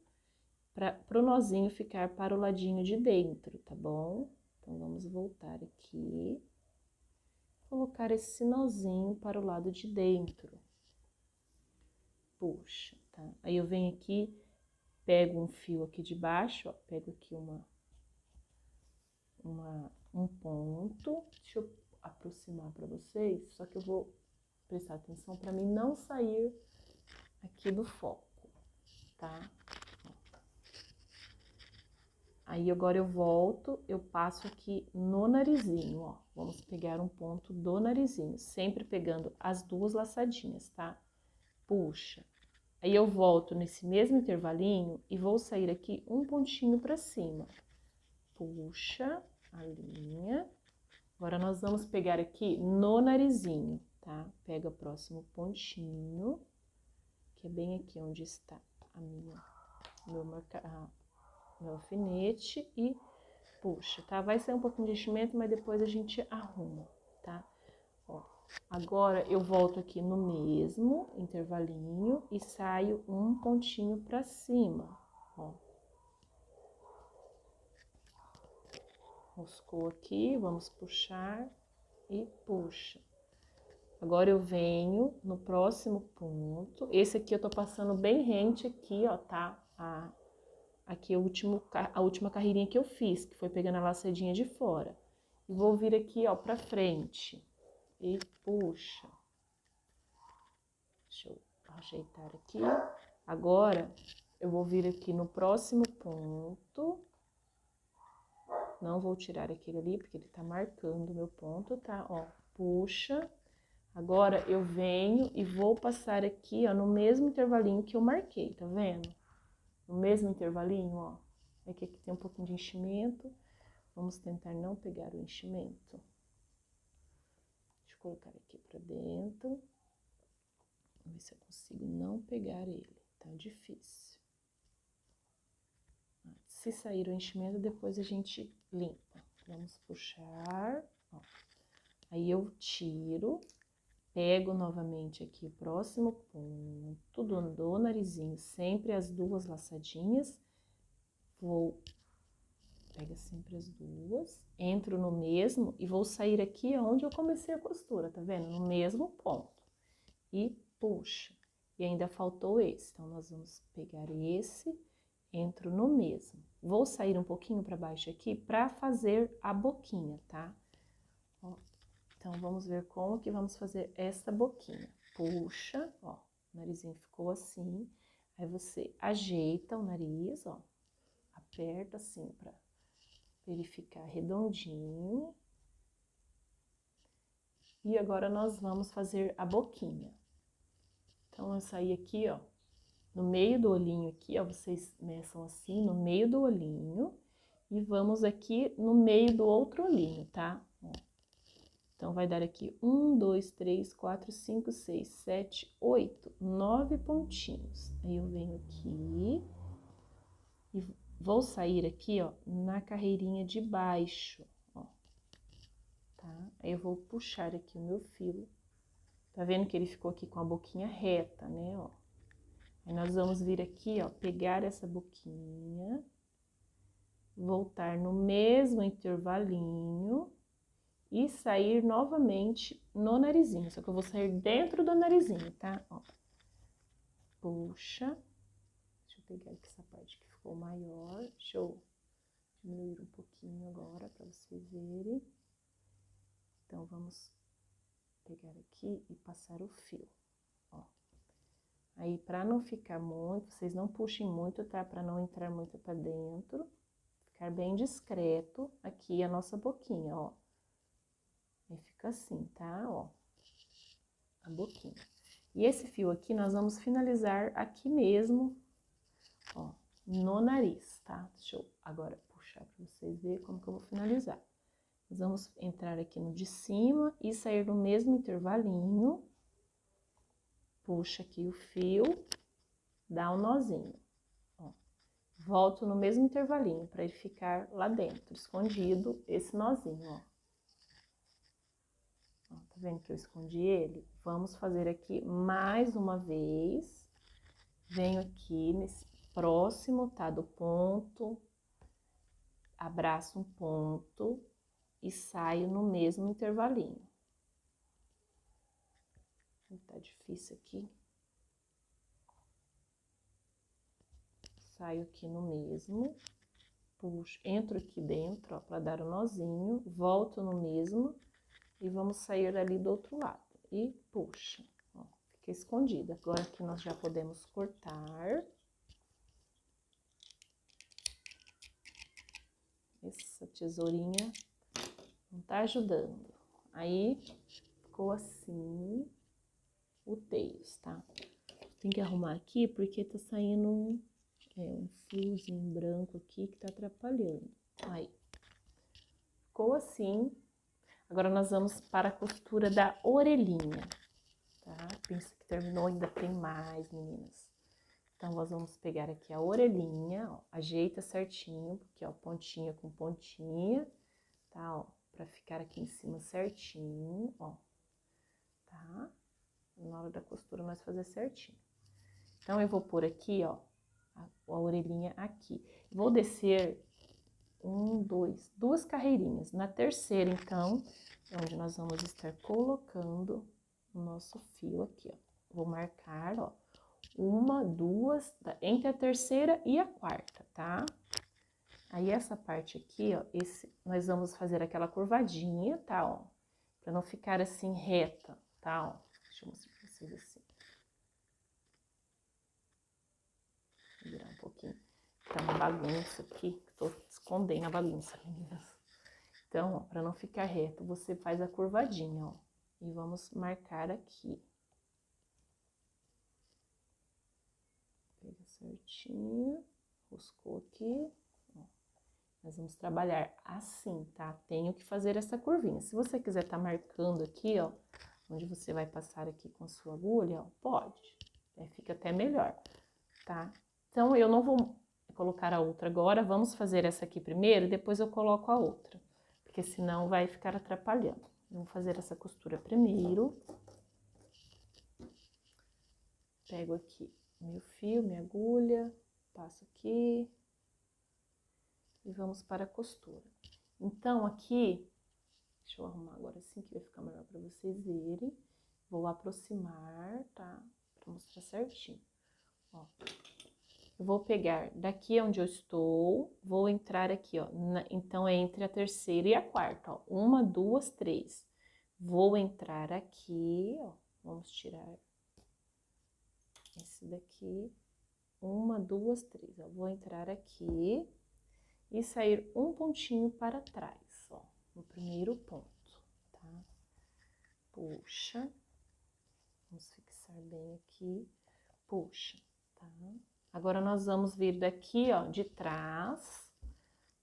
A: pro nozinho ficar para o ladinho de dentro, tá bom? Então, vamos voltar aqui. Colocar esse nozinho para o lado de dentro. Puxa, tá? Aí, eu venho aqui... Pego um fio aqui de baixo, ó, pego aqui um ponto, deixa eu aproximar pra vocês, só que eu vou prestar atenção pra mim não sair aqui do foco, tá? Aí, agora eu volto, eu passo aqui no narizinho, ó, vamos pegar um ponto do narizinho, sempre pegando as duas laçadinhas, tá? Puxa. Aí, eu volto nesse mesmo intervalinho e vou sair aqui um pontinho pra cima. Puxa a linha. Agora, nós vamos pegar aqui no narizinho, tá? Pega o próximo pontinho, que é bem aqui onde está meu alfinete e puxa, tá? Vai ser um pouquinho de enchimento, mas depois a gente arruma, tá? Ó. Agora, eu volto aqui no mesmo intervalinho e saio um pontinho pra cima, ó. Roscou aqui, vamos puxar e puxa. Agora, eu venho no próximo ponto. Esse aqui eu tô passando bem rente aqui, ó, tá? Aqui é a última carreirinha que eu fiz, que foi pegando a laçadinha de fora. E vou vir aqui, ó, pra frente. E puxa. Deixa eu ajeitar aqui. Agora, eu vou vir aqui no próximo ponto. Não vou tirar aquele ali, porque ele tá marcando o meu ponto, tá? Ó, puxa. Agora, eu venho e vou passar aqui, ó, no mesmo intervalinho que eu marquei, tá vendo? No mesmo intervalinho, ó. É que aqui tem um pouquinho de enchimento. Vamos tentar não pegar o enchimento. Deixa eu colocar aqui pra dentro. Vamos ver se eu consigo não pegar ele. Tá difícil. Se sair o enchimento, depois a gente limpa. Vamos puxar, ó. Aí eu tiro, pego novamente aqui o próximo ponto do narizinho, sempre as duas laçadinhas. Pega sempre as duas, entro no mesmo e vou sair aqui onde eu comecei a costura, tá vendo? No mesmo ponto. E puxa. E ainda faltou esse, então nós vamos pegar esse, entro no mesmo. Vou sair um pouquinho para baixo aqui para fazer a boquinha, tá? Ó, então, vamos ver como que vamos fazer essa boquinha. Puxa, ó, o narizinho ficou assim. Aí, você ajeita o nariz, ó, aperta assim pra ele ficar redondinho. E agora, nós vamos fazer a boquinha. Então, eu saí aqui, ó, no meio do olhinho aqui, ó, vocês meçam assim, no meio do olhinho. E vamos aqui no meio do outro olhinho, tá? Ó. Então, vai dar aqui 1, 2, 3, 4, 5, 6, 7, 8, 9 pontinhos. Aí, eu venho aqui e vou sair aqui, ó, na carreirinha de baixo, ó, tá? Aí, eu vou puxar aqui o meu fio. Tá vendo que ele ficou aqui com a boquinha reta, né, ó? Aí, nós vamos vir aqui, ó, pegar essa boquinha, voltar no mesmo intervalinho e sair novamente no narizinho. Só que eu vou sair dentro do narizinho, tá? Ó. Puxa. Deixa eu pegar aqui essa parte que ficou maior. Deixa eu diminuir um pouquinho agora para vocês verem. Então, vamos pegar aqui e passar o fio, ó. Aí, para não ficar muito, vocês não puxem muito, tá? Para não entrar muito para dentro. Ficar bem discreto aqui a nossa boquinha, ó. Aí, fica assim, tá? Ó, a boquinha. E esse fio aqui, nós vamos finalizar aqui mesmo, ó, no nariz, tá? Deixa eu agora puxar para vocês verem como que eu vou finalizar. Nós vamos entrar aqui no de cima e sair no mesmo intervalinho. Puxa aqui o fio, dá um nozinho, ó. Volto no mesmo intervalinho para ele ficar lá dentro, escondido, esse nozinho, ó. Ó, tá vendo que eu escondi ele? Vamos fazer aqui mais uma vez. Venho aqui nesse próximo, tá? Do ponto, abraço um ponto e saio no mesmo intervalinho. Tá difícil aqui. Saio aqui no mesmo, puxo, entro aqui dentro, ó, pra dar o nozinho, volto no mesmo e vamos sair ali do outro lado. E puxa, ó, fica escondida. Agora aqui nós já podemos cortar. Essa tesourinha não tá ajudando. Aí, ficou assim o teios, tá? Tem que arrumar aqui porque tá saindo um fiozinho branco aqui que tá atrapalhando. Aí, ficou assim. Agora, nós vamos para a costura da orelhinha, tá? Pensa que terminou, ainda tem mais, meninas. Então, nós vamos pegar aqui a orelhinha, ó, ajeita certinho, porque, ó, pontinha com pontinha, tá, ó, pra ficar aqui em cima certinho, ó, tá? Na hora da costura, nós fazer certinho. Então, eu vou pôr aqui, ó, a orelhinha aqui. Vou descer duas carreirinhas. Na terceira, então, é onde nós vamos estar colocando o nosso fio aqui, ó. Vou marcar, ó, uma, duas, entre a terceira e a quarta, tá? Aí, essa parte aqui, ó, nós vamos fazer aquela curvadinha, tá, ó? Pra não ficar assim reta, tá, ó? Deixa eu mostrar pra vocês assim. Vou virar um pouquinho. Tá uma bagunça aqui, tô escondendo a bagunça, meninas. Então, ó, pra não ficar reto, você faz a curvadinha, ó. E vamos marcar aqui. Pega certinho, roscou aqui, ó. Nós vamos trabalhar assim, tá? Tenho que fazer essa curvinha. Se você quiser tá marcando aqui, ó, onde você vai passar aqui com a sua agulha, ó, pode. Aí fica até melhor, tá? Então, eu não vou colocar a outra agora, vamos fazer essa aqui primeiro, depois eu coloco a outra, porque senão vai ficar atrapalhando. Vamos fazer essa costura primeiro. Pego aqui meu fio, minha agulha, passo aqui e vamos para a costura. Então, aqui, deixa eu arrumar agora assim que vai ficar melhor para vocês verem. Vou aproximar, tá? Pra mostrar certinho, ó. Eu vou pegar daqui onde eu estou, vou entrar aqui, ó. Então, é entre a terceira e a quarta, ó. Uma, duas, três. Vou entrar aqui, ó. Vamos tirar esse daqui. Uma, duas, três, ó. Vou entrar aqui e sair um pontinho para trás, ó. No primeiro ponto, tá? Puxa. Vamos fixar bem aqui. Puxa, tá? Agora, nós vamos vir daqui, ó, de trás,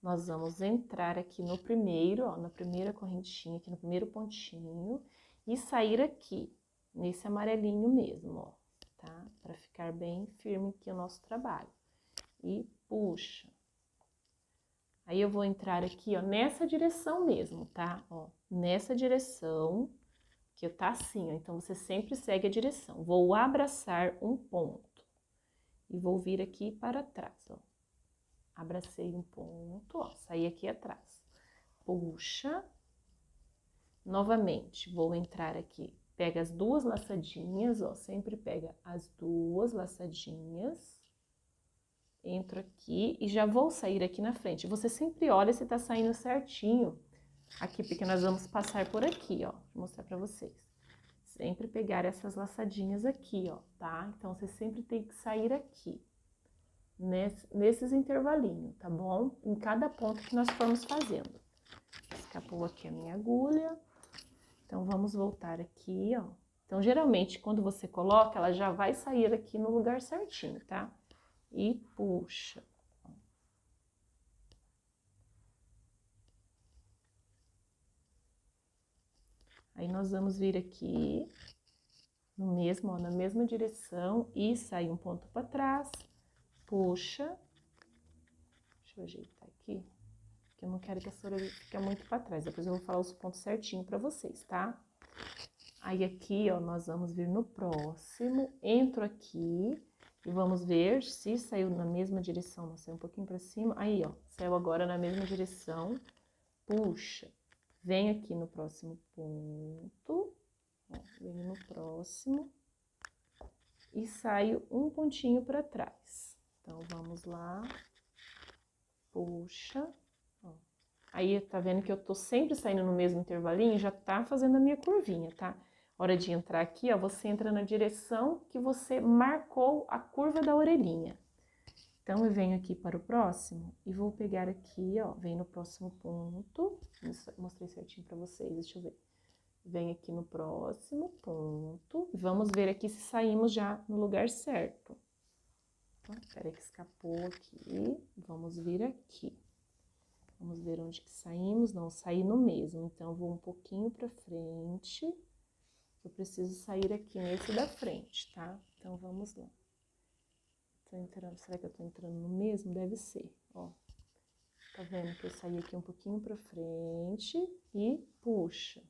A: nós vamos entrar aqui no primeiro, ó, na primeira correntinha, aqui no primeiro pontinho, e sair aqui, nesse amarelinho mesmo, ó, tá? Pra ficar bem firme aqui o nosso trabalho. E puxa. Aí eu vou entrar aqui, ó, nessa direção mesmo, tá? Ó, nessa direção, que tá assim, ó, então você sempre segue a direção. Vou abraçar um ponto e vou vir aqui para trás, ó. Abracei um ponto, ó, saí aqui atrás. Puxa. Novamente, vou entrar aqui, pega as duas laçadinhas, ó, sempre pega as duas laçadinhas. Entro aqui e já vou sair aqui na frente. Você sempre olha se tá saindo certinho aqui, porque nós vamos passar por aqui, ó. Vou mostrar pra vocês. Sempre pegar essas laçadinhas aqui, ó, tá? Então, você sempre tem que sair aqui, nesses intervalinhos, tá bom? Em cada ponto que nós formos fazendo. Escapou aqui a minha agulha. Então, vamos voltar aqui, ó. Então, geralmente, quando você coloca, ela já vai sair aqui no lugar certinho, tá? E puxa. Aí, nós vamos vir aqui no mesmo, ó, na mesma direção e sair um ponto para trás, puxa. Deixa eu ajeitar aqui, porque eu não quero que a cenoura fique muito para trás. Depois eu vou falar os pontos certinho para vocês, tá? Aí, aqui, ó, nós vamos vir no próximo, entro aqui. E vamos ver se saiu na mesma direção, não saiu um pouquinho pra cima. Aí, ó, saiu agora na mesma direção. Puxa, vem aqui no próximo ponto. Ó, venho no próximo. E saio um pontinho pra trás. Então, vamos lá. Puxa. Ó. Aí, tá vendo que eu tô sempre saindo no mesmo intervalinho? Já tá fazendo a minha curvinha, tá? Hora de entrar aqui, ó, você entra na direção que você marcou a curva da orelhinha. Então, eu venho aqui para o próximo e vou pegar aqui, ó, venho no próximo ponto. Mostrei certinho para vocês, deixa eu ver. Venho aqui no próximo ponto. Vamos ver aqui se saímos já no lugar certo. Então, peraí que escapou aqui. Vamos vir aqui. Vamos ver onde que saímos. Não, saí no mesmo. Então, eu vou um pouquinho para frente. Eu preciso sair aqui nesse da frente, tá? Então, vamos lá. Tô entrando, será que eu tô entrando no mesmo? Deve ser, ó. Tá vendo que eu saí aqui um pouquinho pra frente e puxa.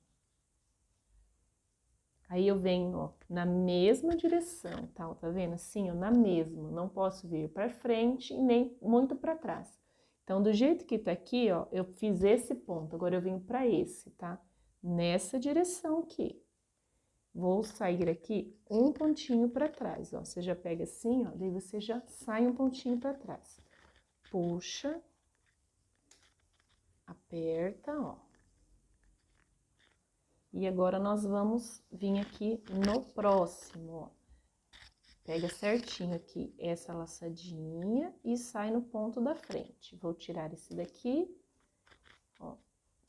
A: Aí, eu venho, ó, na mesma direção, tá? Tá vendo? Assim, ó, na mesma. Não posso vir pra frente e nem muito pra trás. Então, do jeito que tá aqui, ó, eu fiz esse ponto. Agora, eu venho pra esse, tá? Nessa direção aqui. Vou sair aqui um pontinho para trás, ó. Você já pega assim, ó, daí você já sai um pontinho para trás. Puxa. Aperta, ó. E agora, nós vamos vir aqui no próximo, ó. Pega certinho aqui essa laçadinha e sai no ponto da frente. Vou tirar esse daqui, ó.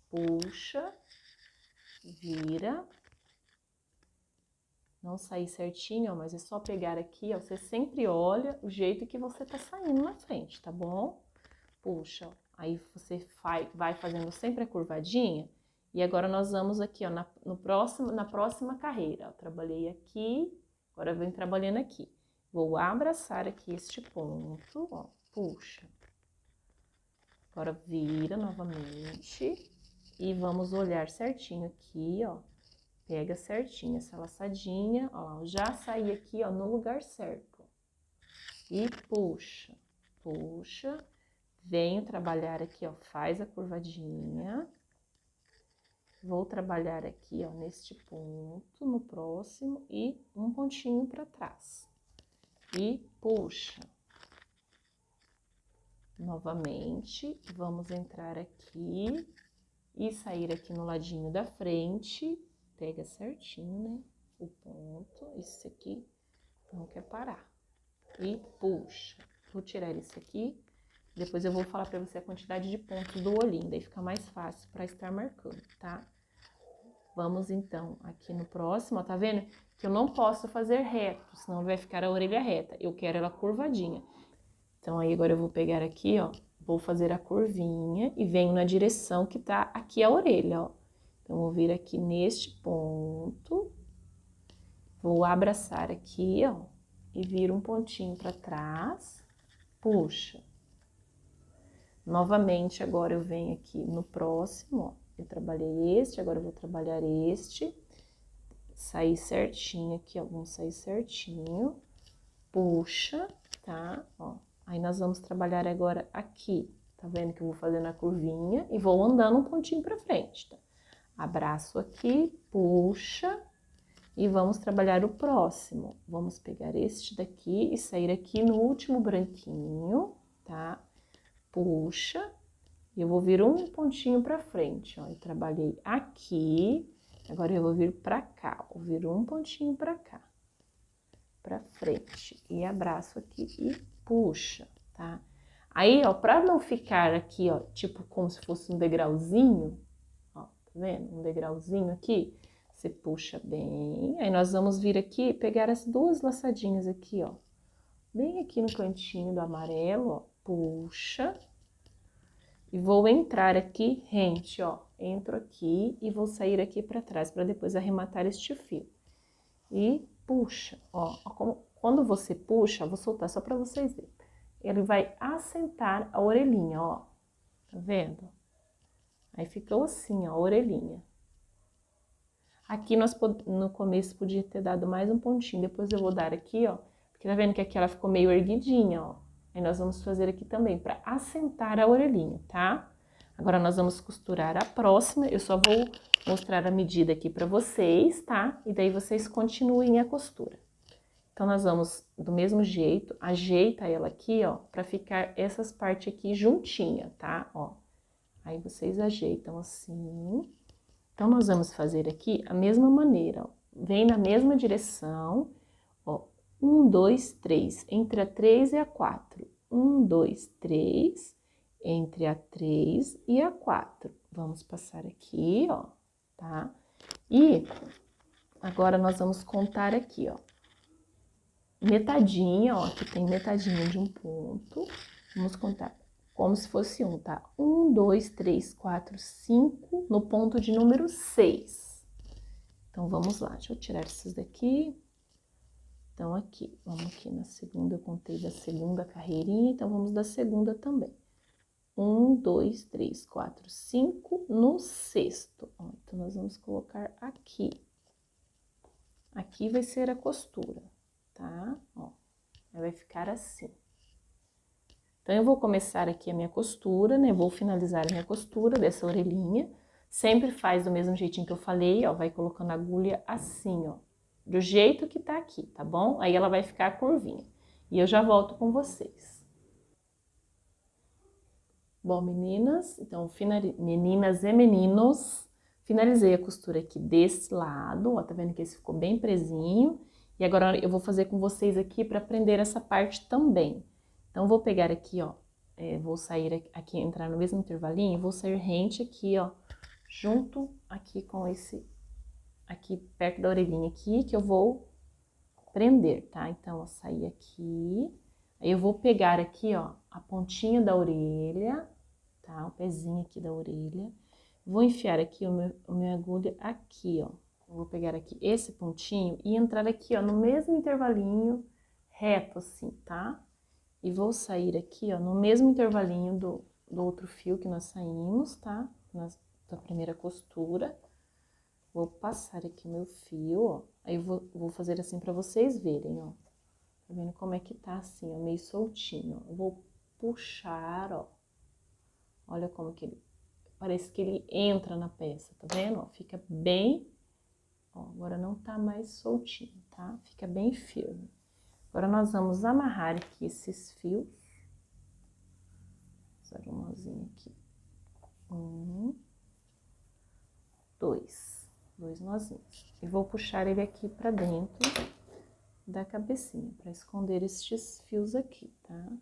A: Puxa. Vira. Não sair certinho, ó, mas é só pegar aqui, ó, você sempre olha o jeito que você tá saindo na frente, tá bom? Puxa, ó, aí você vai fazendo sempre a curvadinha, e agora nós vamos aqui, ó, na próxima carreira, ó, trabalhei aqui, agora eu venho trabalhando aqui. Vou abraçar aqui este ponto, ó, puxa. Agora vira novamente, e vamos olhar certinho aqui, ó. Pega certinho essa laçadinha, ó, já saí aqui, ó, no lugar certo. E puxa, puxa, venho trabalhar aqui, ó, faz a curvadinha. Vou trabalhar aqui, ó, neste ponto, no próximo, e um pontinho para trás. E puxa. Novamente, vamos entrar aqui e sair aqui no ladinho da frente. Pega certinho, né, o ponto, esse aqui não quer parar. E puxa. Vou tirar esse aqui, depois eu vou falar pra você a quantidade de pontos do olhinho, daí fica mais fácil pra estar marcando, tá? Vamos, então, aqui no próximo, ó, tá vendo? Que eu não posso fazer reto, senão vai ficar a orelha reta. Eu quero ela curvadinha. Então, aí, agora eu vou pegar aqui, ó, vou fazer a curvinha e venho na direção que tá aqui a orelha, ó. Então, vou vir aqui neste ponto, vou abraçar aqui, ó, e viro um pontinho pra trás, puxa. Novamente, agora eu venho aqui no próximo, ó. Eu trabalhei este, agora eu vou trabalhar este. Sair certinho aqui, ó, vamos sair certinho. Puxa, tá? Ó. Aí, nós vamos trabalhar agora aqui. Tá vendo que eu vou fazendo a curvinha e vou andando um pontinho pra frente, tá? Abraço aqui, puxa. E vamos trabalhar o próximo. Vamos pegar este daqui e sair aqui no último branquinho, tá? Puxa. E eu vou vir um pontinho pra frente, ó. Eu trabalhei aqui, agora eu vou vir pra cá. Vou vir um pontinho pra cá, pra frente. E abraço aqui e puxa, tá? Aí, ó, pra não ficar aqui, ó, tipo como se fosse um degrauzinho, ó, tá vendo? Um degrauzinho aqui, você puxa bem. Aí, nós vamos vir aqui e pegar as duas laçadinhas aqui, ó. Bem aqui no cantinho do amarelo, ó, puxa. E vou entrar aqui rente, ó. Entro aqui e vou sair aqui pra trás, pra depois arrematar este fio. E puxa, ó. Quando você puxa, vou soltar só pra vocês verem. Ele vai assentar a orelhinha, ó. Tá vendo? Aí ficou assim, ó, a orelhinha. Aqui no começo podia ter dado mais um pontinho, depois eu vou dar aqui, ó. Porque tá vendo que aqui ela ficou meio erguidinha, ó. Aí nós vamos fazer aqui também pra assentar a orelhinha, tá? Agora nós vamos costurar a próxima, eu só vou mostrar a medida aqui pra vocês, tá? E daí vocês continuem a costura. Então, nós vamos, do mesmo jeito, ajeita ela aqui, ó, pra ficar essas partes aqui juntinha, tá? Ó, aí vocês ajeitam assim. Então, nós vamos fazer aqui a mesma maneira, ó. Vem na mesma direção, ó, 1, 2, 3, entre a 3 e a 4. 1, 2, 3, entre a 3 e a 4. Vamos passar aqui, ó, tá? E agora nós vamos contar aqui, ó. Metadinha, ó, aqui tem metadinha de um ponto. Vamos contar como se fosse um, tá? 1, 2, 3, 4, 5, no ponto de número 6. Então, vamos lá, deixa eu tirar esses daqui. Então, aqui, vamos aqui na segunda, eu contei da segunda carreirinha, então vamos da segunda também. 1, 2, 3, 4, 5, no sexto. Ó, então, nós vamos colocar aqui. Aqui vai ser a costura, tá? Ó, vai ficar assim. Então, eu vou começar aqui a minha costura, né? Vou finalizar a minha costura dessa orelhinha. Sempre faz do mesmo jeitinho que eu falei, ó. Vai colocando a agulha assim, ó. Do jeito que tá aqui, tá bom? Aí ela vai ficar curvinha. E eu já volto com vocês. Bom, meninas, então, meninas e meninos, finalizei a costura aqui desse lado, ó. Tá vendo que esse ficou bem presinho? E agora eu vou fazer com vocês aqui pra prender essa parte também. Então, vou pegar aqui, ó, vou sair aqui, entrar no mesmo intervalinho, vou sair rente aqui, ó, junto aqui com esse, aqui perto da orelhinha aqui, que eu vou prender, tá? Então, eu sair aqui, aí eu vou pegar aqui, ó, a pontinha da orelha, tá? O pezinho aqui da orelha, vou enfiar aqui a minha agulha aqui, ó. Eu vou pegar aqui esse pontinho e entrar aqui, ó, no mesmo intervalinho, reto assim, tá? E vou sair aqui, ó, no mesmo intervalinho do outro fio que nós saímos, tá? Da primeira costura. Vou passar aqui meu fio, ó. Aí eu vou fazer assim pra vocês verem, ó. Tá vendo como é que tá assim, ó, meio soltinho, ó. Eu vou puxar, ó. Olha como que ele... Parece que ele entra na peça, tá vendo? Ó, fica bem... Ó, agora não tá mais soltinho, tá? Fica bem firme. Agora, nós vamos amarrar aqui esses fios. Fazer um nozinho aqui. 1, 2. 2 nozinhos. E vou puxar ele aqui pra dentro da cabecinha, pra esconder estes fios aqui, tá?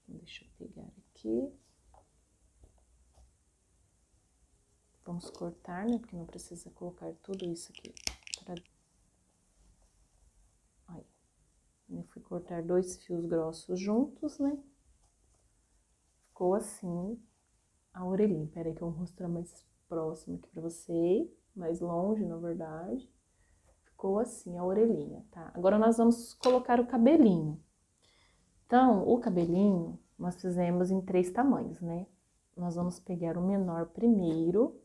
A: Então, deixa eu pegar aqui. Vamos cortar, né? Porque não precisa colocar tudo isso aqui pra... Aí. Eu fui cortar 2 fios grossos juntos, né? ficou assim a orelhinha. Pera aí que eu vou mostrar mais próximo aqui pra você, mais longe, na verdade. Ficou assim a orelhinha, tá? Agora nós vamos colocar o cabelinho. Então, o cabelinho nós fizemos em 3 tamanhos, né? Nós vamos pegar o menor primeiro,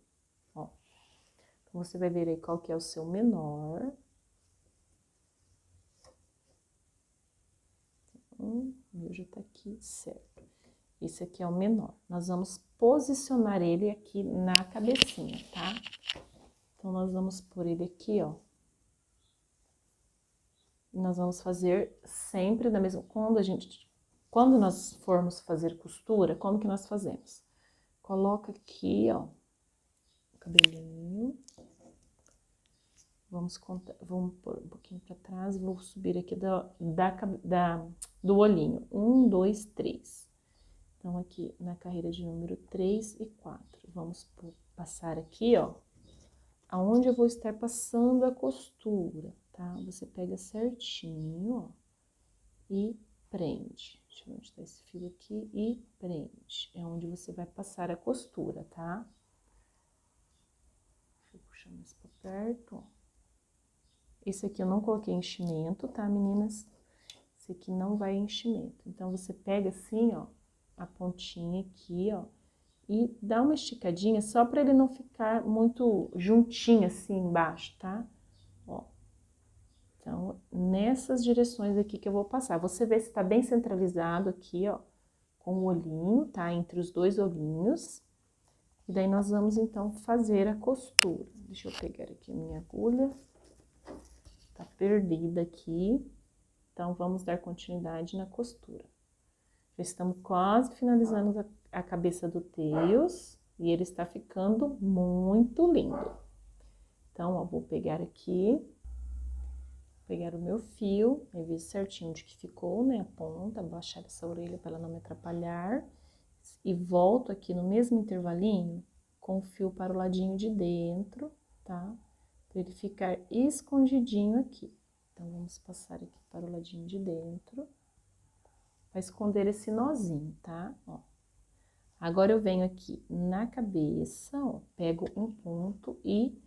A: ó. Então, você vai ver aí qual que é o seu menor. O meu já tá aqui, certo. Esse aqui é o menor. Nós vamos posicionar ele aqui na cabecinha, tá? Então, nós vamos pôr ele aqui, ó. E nós vamos fazer sempre da mesma... Quando nós formos fazer costura, como que nós fazemos? Coloca aqui, ó, o cabelinho. Vamos pôr um pouquinho pra trás, vou subir aqui do olhinho. 1, 2, 3. Então, aqui na carreira de número 3 e 4. Vamos passar aqui, ó, aonde eu vou estar passando a costura, tá? Você pega certinho, ó, e prende. Deixa eu ver onde tá esse fio aqui, e prende. É onde você vai passar a costura, tá? Deixa eu puxar mais pra perto, ó. Esse aqui eu não coloquei enchimento, tá, meninas? Esse aqui não vai enchimento. Então, você pega assim, ó, a pontinha aqui, ó, e dá uma esticadinha só pra ele não ficar muito juntinho assim embaixo, tá? Ó. Então, nessas direções aqui que eu vou passar. Você vê se tá bem centralizado aqui, ó, com o olhinho, tá? Entre os 2 olhinhos. E daí, nós vamos, então, fazer a costura. Deixa eu pegar aqui a minha agulha. Tá perdida aqui. Então, vamos dar continuidade na costura. Já estamos quase finalizando a cabeça do Tails. E ele está ficando muito lindo. Então, ó, vou pegar aqui... Pegar o meu fio, aí ver certinho onde que ficou, né, a ponta, baixar essa orelha para ela não me atrapalhar. E volto aqui no mesmo intervalinho, com o fio para o ladinho de dentro, tá? Para ele ficar escondidinho aqui. Então, vamos passar aqui para o ladinho de dentro, para esconder esse nozinho, tá? Ó. Agora, eu venho aqui na cabeça, ó, pego um ponto e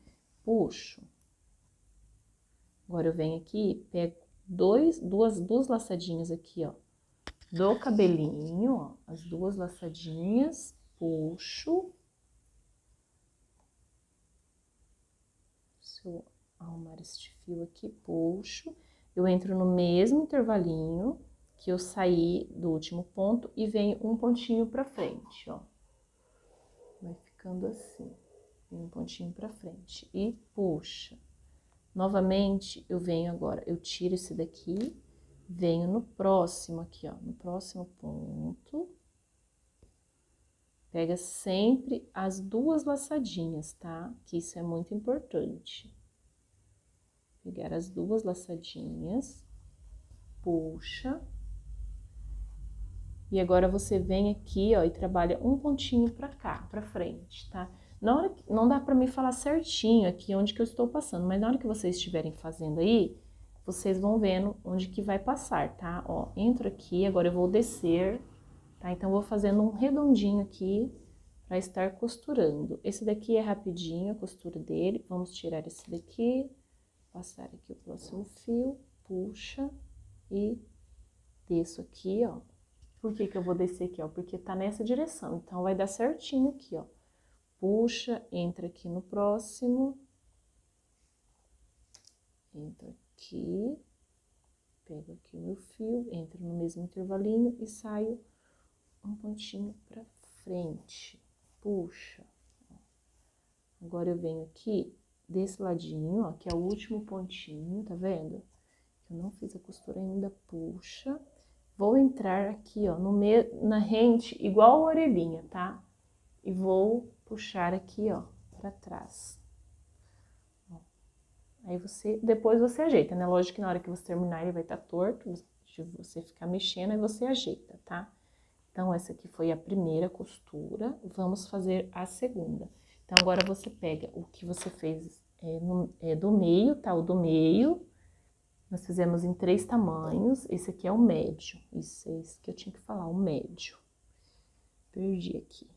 A: puxo. Agora, eu venho aqui, pego duas laçadinhas aqui, ó, do cabelinho, ó, as 2 laçadinhas, puxo. Se eu arrumar este fio aqui, puxo. Eu entro no mesmo intervalinho que eu saí do último ponto e venho um pontinho pra frente, ó. Vai ficando assim, um pontinho pra frente e puxa. Novamente, eu venho agora, eu tiro esse daqui, venho no próximo aqui, ó, no próximo ponto. Pega sempre as 2 laçadinhas, tá? Que isso é muito importante. Pegar as 2 laçadinhas, puxa. E agora, você vem aqui, ó, e trabalha um pontinho pra cá, pra frente, tá? Na hora que, não dá pra me falar certinho aqui onde que eu estou passando, mas na hora que vocês estiverem fazendo aí, vocês vão vendo onde que vai passar, tá? Ó, entro aqui, agora eu vou descer, tá? Então, eu vou fazendo um redondinho aqui pra estar costurando. Esse daqui é rapidinho, a costura dele. Vamos tirar esse daqui, passar aqui o próximo fio, puxa e desço aqui, ó. Por que que eu vou descer aqui, ó? Porque tá nessa direção, então vai dar certinho aqui, ó. Puxa, entra aqui no próximo. Entra aqui. Pego aqui o meu fio, entro no mesmo intervalinho e saio um pontinho pra frente. Puxa. Agora, eu venho aqui desse ladinho, ó, que é o último pontinho, tá vendo? Eu não fiz a costura ainda, puxa. Vou entrar aqui, ó, na rente, igual a orelhinha, tá? E vou puxar aqui, ó, pra trás. Ó. Aí, depois você ajeita, né? Lógico que na hora que você terminar, ele vai estar torto, de você ficar mexendo, aí você ajeita, tá? Então, essa aqui foi a primeira costura, vamos fazer a segunda. Então, agora você pega o que você fez do meio, tá? O do meio, nós fizemos em 3 tamanhos, esse aqui é o médio, isso é isso que eu tinha que falar, o médio. Perdi aqui.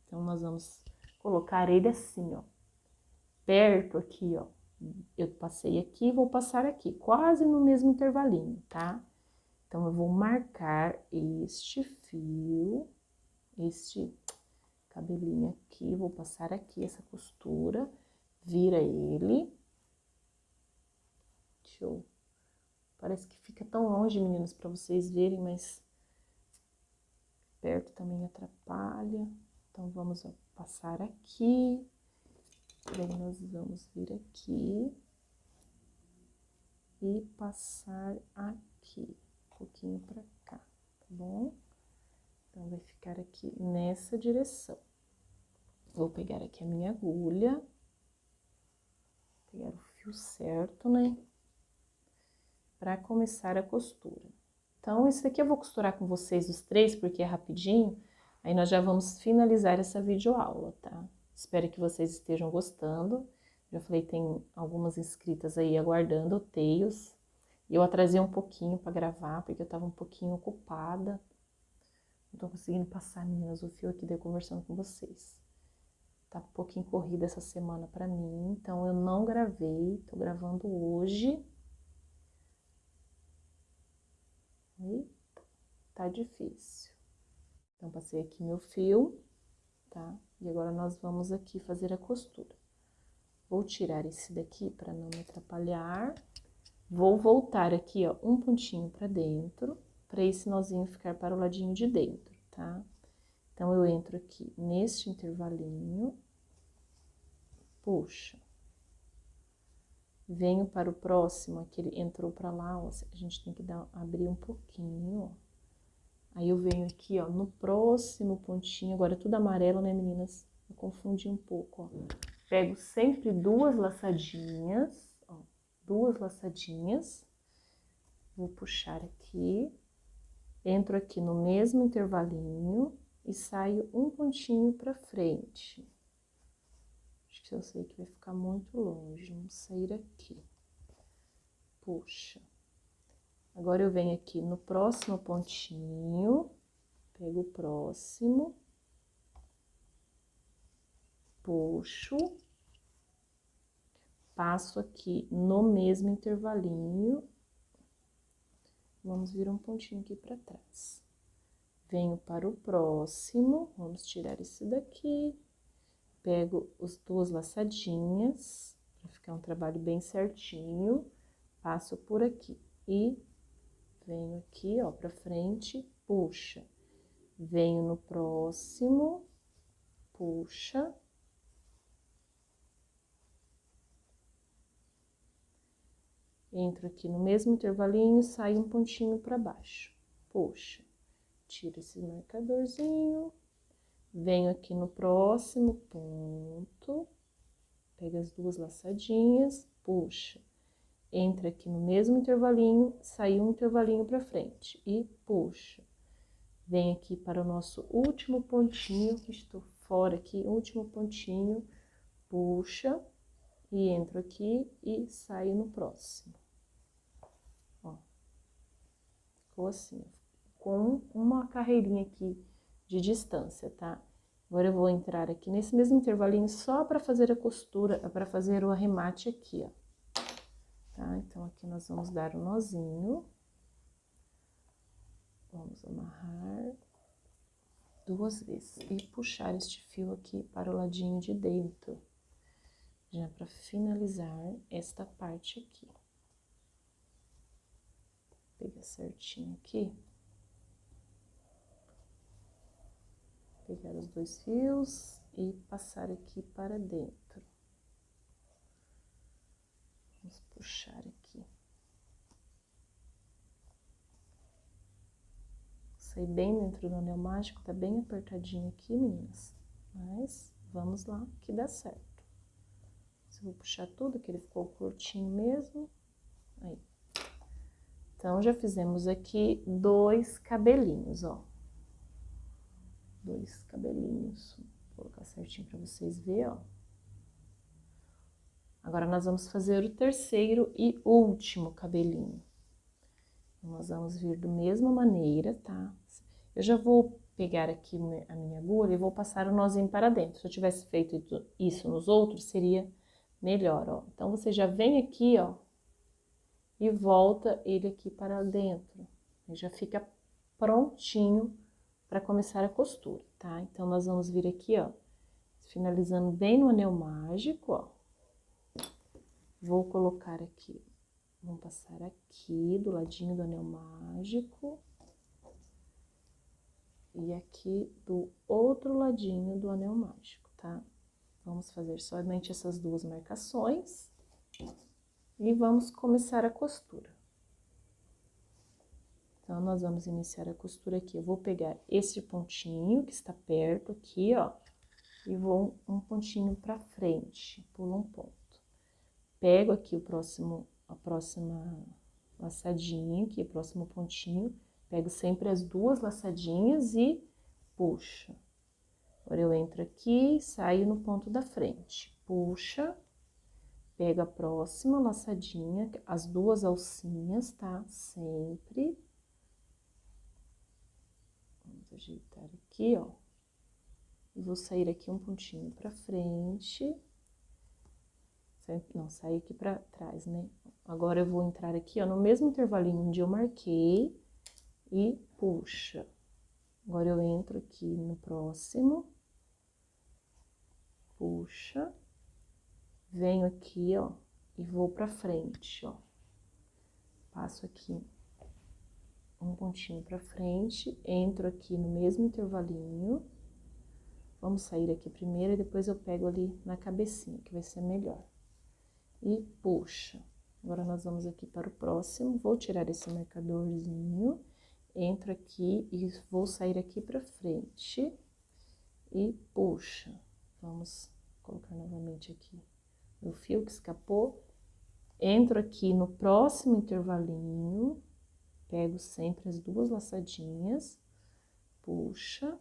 A: Então, nós vamos colocar ele assim, ó. Perto aqui, ó. Eu passei aqui, vou passar aqui, quase no mesmo intervalinho, tá? Então, eu vou marcar este fio, este cabelinho aqui, vou passar aqui essa costura, vira ele. Deixa eu... Parece que fica tão longe, meninas, pra vocês verem, mas perto também atrapalha. Então, vamos passar aqui. Daí, nós vamos vir aqui e passar aqui, um pouquinho pra cá, tá bom? Então, vai ficar aqui nessa direção. Vou pegar aqui a minha agulha, pegar o fio certo, né? Pra começar a costura. Então, isso aqui eu vou costurar com vocês os três, porque é rapidinho. Aí, nós já vamos finalizar essa videoaula, tá? Espero que vocês estejam gostando. Já falei, tem algumas inscritas aí aguardando o Tails. E eu atrasei um pouquinho pra gravar, porque eu tava um pouquinho ocupada. Não tô conseguindo passar, meninas, o fio aqui, daí eu conversando com vocês. Tá um pouquinho corrida essa semana pra mim, então eu não gravei, tô gravando hoje. Eita, tá difícil. Então, passei aqui meu fio, tá? E agora nós vamos aqui fazer a costura. Vou tirar esse daqui pra não me atrapalhar. Vou voltar aqui, ó, um pontinho pra dentro, pra esse nozinho ficar para o ladinho de dentro, tá? Então, eu entro aqui neste intervalinho, puxa. Venho para o próximo, aquele entrou pra lá, ó, a gente tem que abrir um pouquinho, ó. Aí, eu venho aqui, ó, no próximo pontinho, agora é tudo amarelo, né, meninas? Eu confundi um pouco, ó. Pego sempre duas laçadinhas, ó, duas laçadinhas. Vou puxar aqui, entro aqui no mesmo intervalinho e saio um pontinho pra frente. Acho que eu sei que vai ficar muito longe, vamos sair aqui. Puxa. Agora, eu venho aqui no próximo pontinho, pego o próximo, puxo, passo aqui no mesmo intervalinho, vamos vir um pontinho aqui pra trás. Venho para o próximo, vamos tirar esse daqui, pego as duas laçadinhas, pra ficar um trabalho bem certinho, passo por aqui e venho aqui, ó, pra frente, puxa. Venho no próximo, puxa. Entro aqui no mesmo intervalinho, saio um pontinho pra baixo, puxa. Tiro esse marcadorzinho, venho aqui no próximo ponto, pego as duas laçadinhas, puxa. Entra aqui no mesmo intervalinho, sai um intervalinho pra frente e puxa. Vem aqui para o nosso último pontinho, que estou fora aqui, último pontinho, puxa, e entro aqui e saio no próximo. Ó, ficou assim, com uma carreirinha aqui de distância, tá? Agora, eu vou entrar aqui nesse mesmo intervalinho só para fazer a costura, para fazer o arremate aqui, ó. Tá? Então, aqui nós vamos dar um nozinho. Vamos amarrar duas vezes e puxar este fio aqui para o ladinho de dentro, já para finalizar esta parte aqui. Pegar certinho aqui. Pegar os dois fios e passar aqui para dentro. Vamos puxar aqui. Saí bem dentro do anel mágico, tá bem apertadinho aqui, meninas. Mas vamos lá, que dá certo. Eu vou puxar tudo, que ele ficou curtinho mesmo. Aí. Então, já fizemos aqui dois cabelinhos, ó. Dois cabelinhos. Vou colocar certinho pra vocês verem, ó. Agora, nós vamos fazer o terceiro e último cabelinho. Nós vamos vir da mesma maneira, tá? Eu já vou pegar aqui a minha agulha e vou passar o nozinho para dentro. Se eu tivesse feito isso nos outros, seria melhor, ó. Então, você já vem aqui, ó, e volta ele aqui para dentro. E já fica prontinho para começar a costura, tá? Então, nós vamos vir aqui, ó, finalizando bem no anel mágico, ó. Vou colocar aqui, vamos passar aqui do ladinho do anel mágico. E aqui do outro ladinho do anel mágico, tá? Vamos fazer somente essas duas marcações. E vamos começar a costura. Então, nós vamos iniciar a costura aqui. Eu vou pegar esse pontinho que está perto aqui, ó. E vou um pontinho pra frente, pulo um ponto. Pego aqui a próxima laçadinha aqui, o próximo pontinho. Pego sempre as duas laçadinhas e puxo. Agora, eu entro aqui e saio no ponto da frente. Puxa, pego a próxima laçadinha, as duas alcinhas, tá? Sempre. Vamos ajeitar aqui, ó. E vou sair aqui um pontinho pra frente. Não, sair aqui pra trás, né? Agora, eu vou entrar aqui, ó, no mesmo intervalinho onde eu marquei. E puxa. Agora, eu entro aqui no próximo. Puxa. Venho aqui, ó, e vou pra frente, ó. Passo aqui um pontinho pra frente, entro aqui no mesmo intervalinho. Vamos sair aqui primeiro e depois eu pego ali na cabecinha, que vai ser melhor. E puxa. Agora, nós vamos aqui para o próximo. Vou tirar esse marcadorzinho. Entro aqui e vou sair aqui pra frente e puxa. Vamos colocar novamente aqui o fio que escapou. Entro aqui no próximo intervalinho, pego sempre as duas laçadinhas, puxa,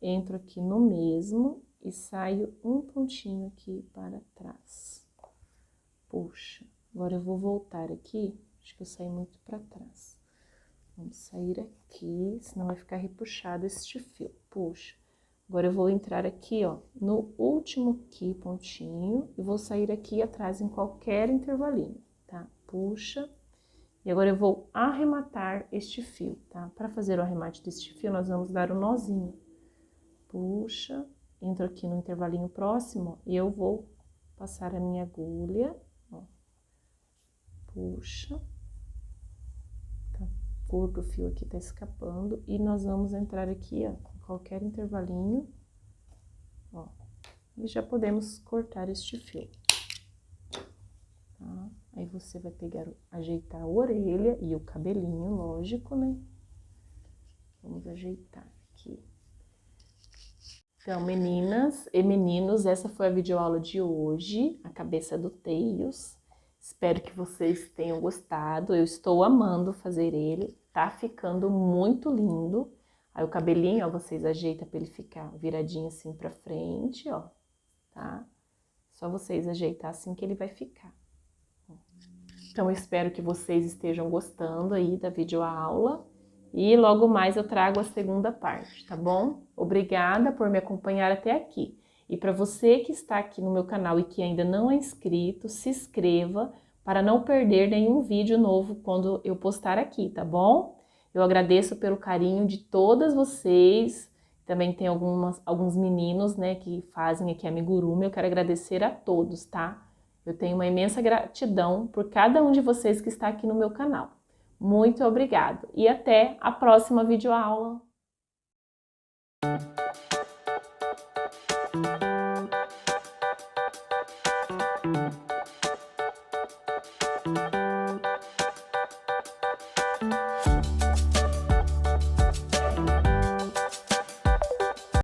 A: entro aqui no mesmo e saio um pontinho aqui para trás. Puxa. Agora, eu vou voltar aqui, acho que eu saí muito para trás. Vamos sair aqui, senão vai ficar repuxado este fio. Puxa. Agora, eu vou entrar aqui, ó, no último aqui pontinho e vou sair aqui atrás em qualquer intervalinho, tá? Puxa. E agora, eu vou arrematar este fio, tá? Para fazer o arremate deste fio, nós vamos dar o nozinho. Puxa. Entro aqui no intervalinho próximo e eu vou passar a minha agulha, ó. Puxa. Curto o fio aqui, tá escapando. E nós vamos entrar aqui, ó, em qualquer intervalinho, ó. E já podemos cortar este fio, tá? Aí, você vai pegar, ajeitar a orelha e o cabelinho, lógico, né? Vamos ajeitar aqui. Então, meninas e meninos, essa foi a videoaula de hoje, a cabeça do Tails. Espero que vocês tenham gostado, eu estou amando fazer ele, tá ficando muito lindo. Aí, o cabelinho, ó, vocês ajeitam pra ele ficar viradinho assim pra frente, ó, tá? Só vocês ajeitar assim que ele vai ficar. Então, eu espero que vocês estejam gostando aí da videoaula. E logo mais eu trago a segunda parte, tá bom? Obrigada por me acompanhar até aqui. E para você que está aqui no meu canal e que ainda não é inscrito, se inscreva para não perder nenhum vídeo novo quando eu postar aqui, tá bom? Eu agradeço pelo carinho de todas vocês. Também tem alguns meninos, né, que fazem aqui amigurumi. Eu quero agradecer a todos, tá? Eu tenho uma imensa gratidão por cada um de vocês que está aqui no meu canal. Muito obrigado e até a próxima videoaula.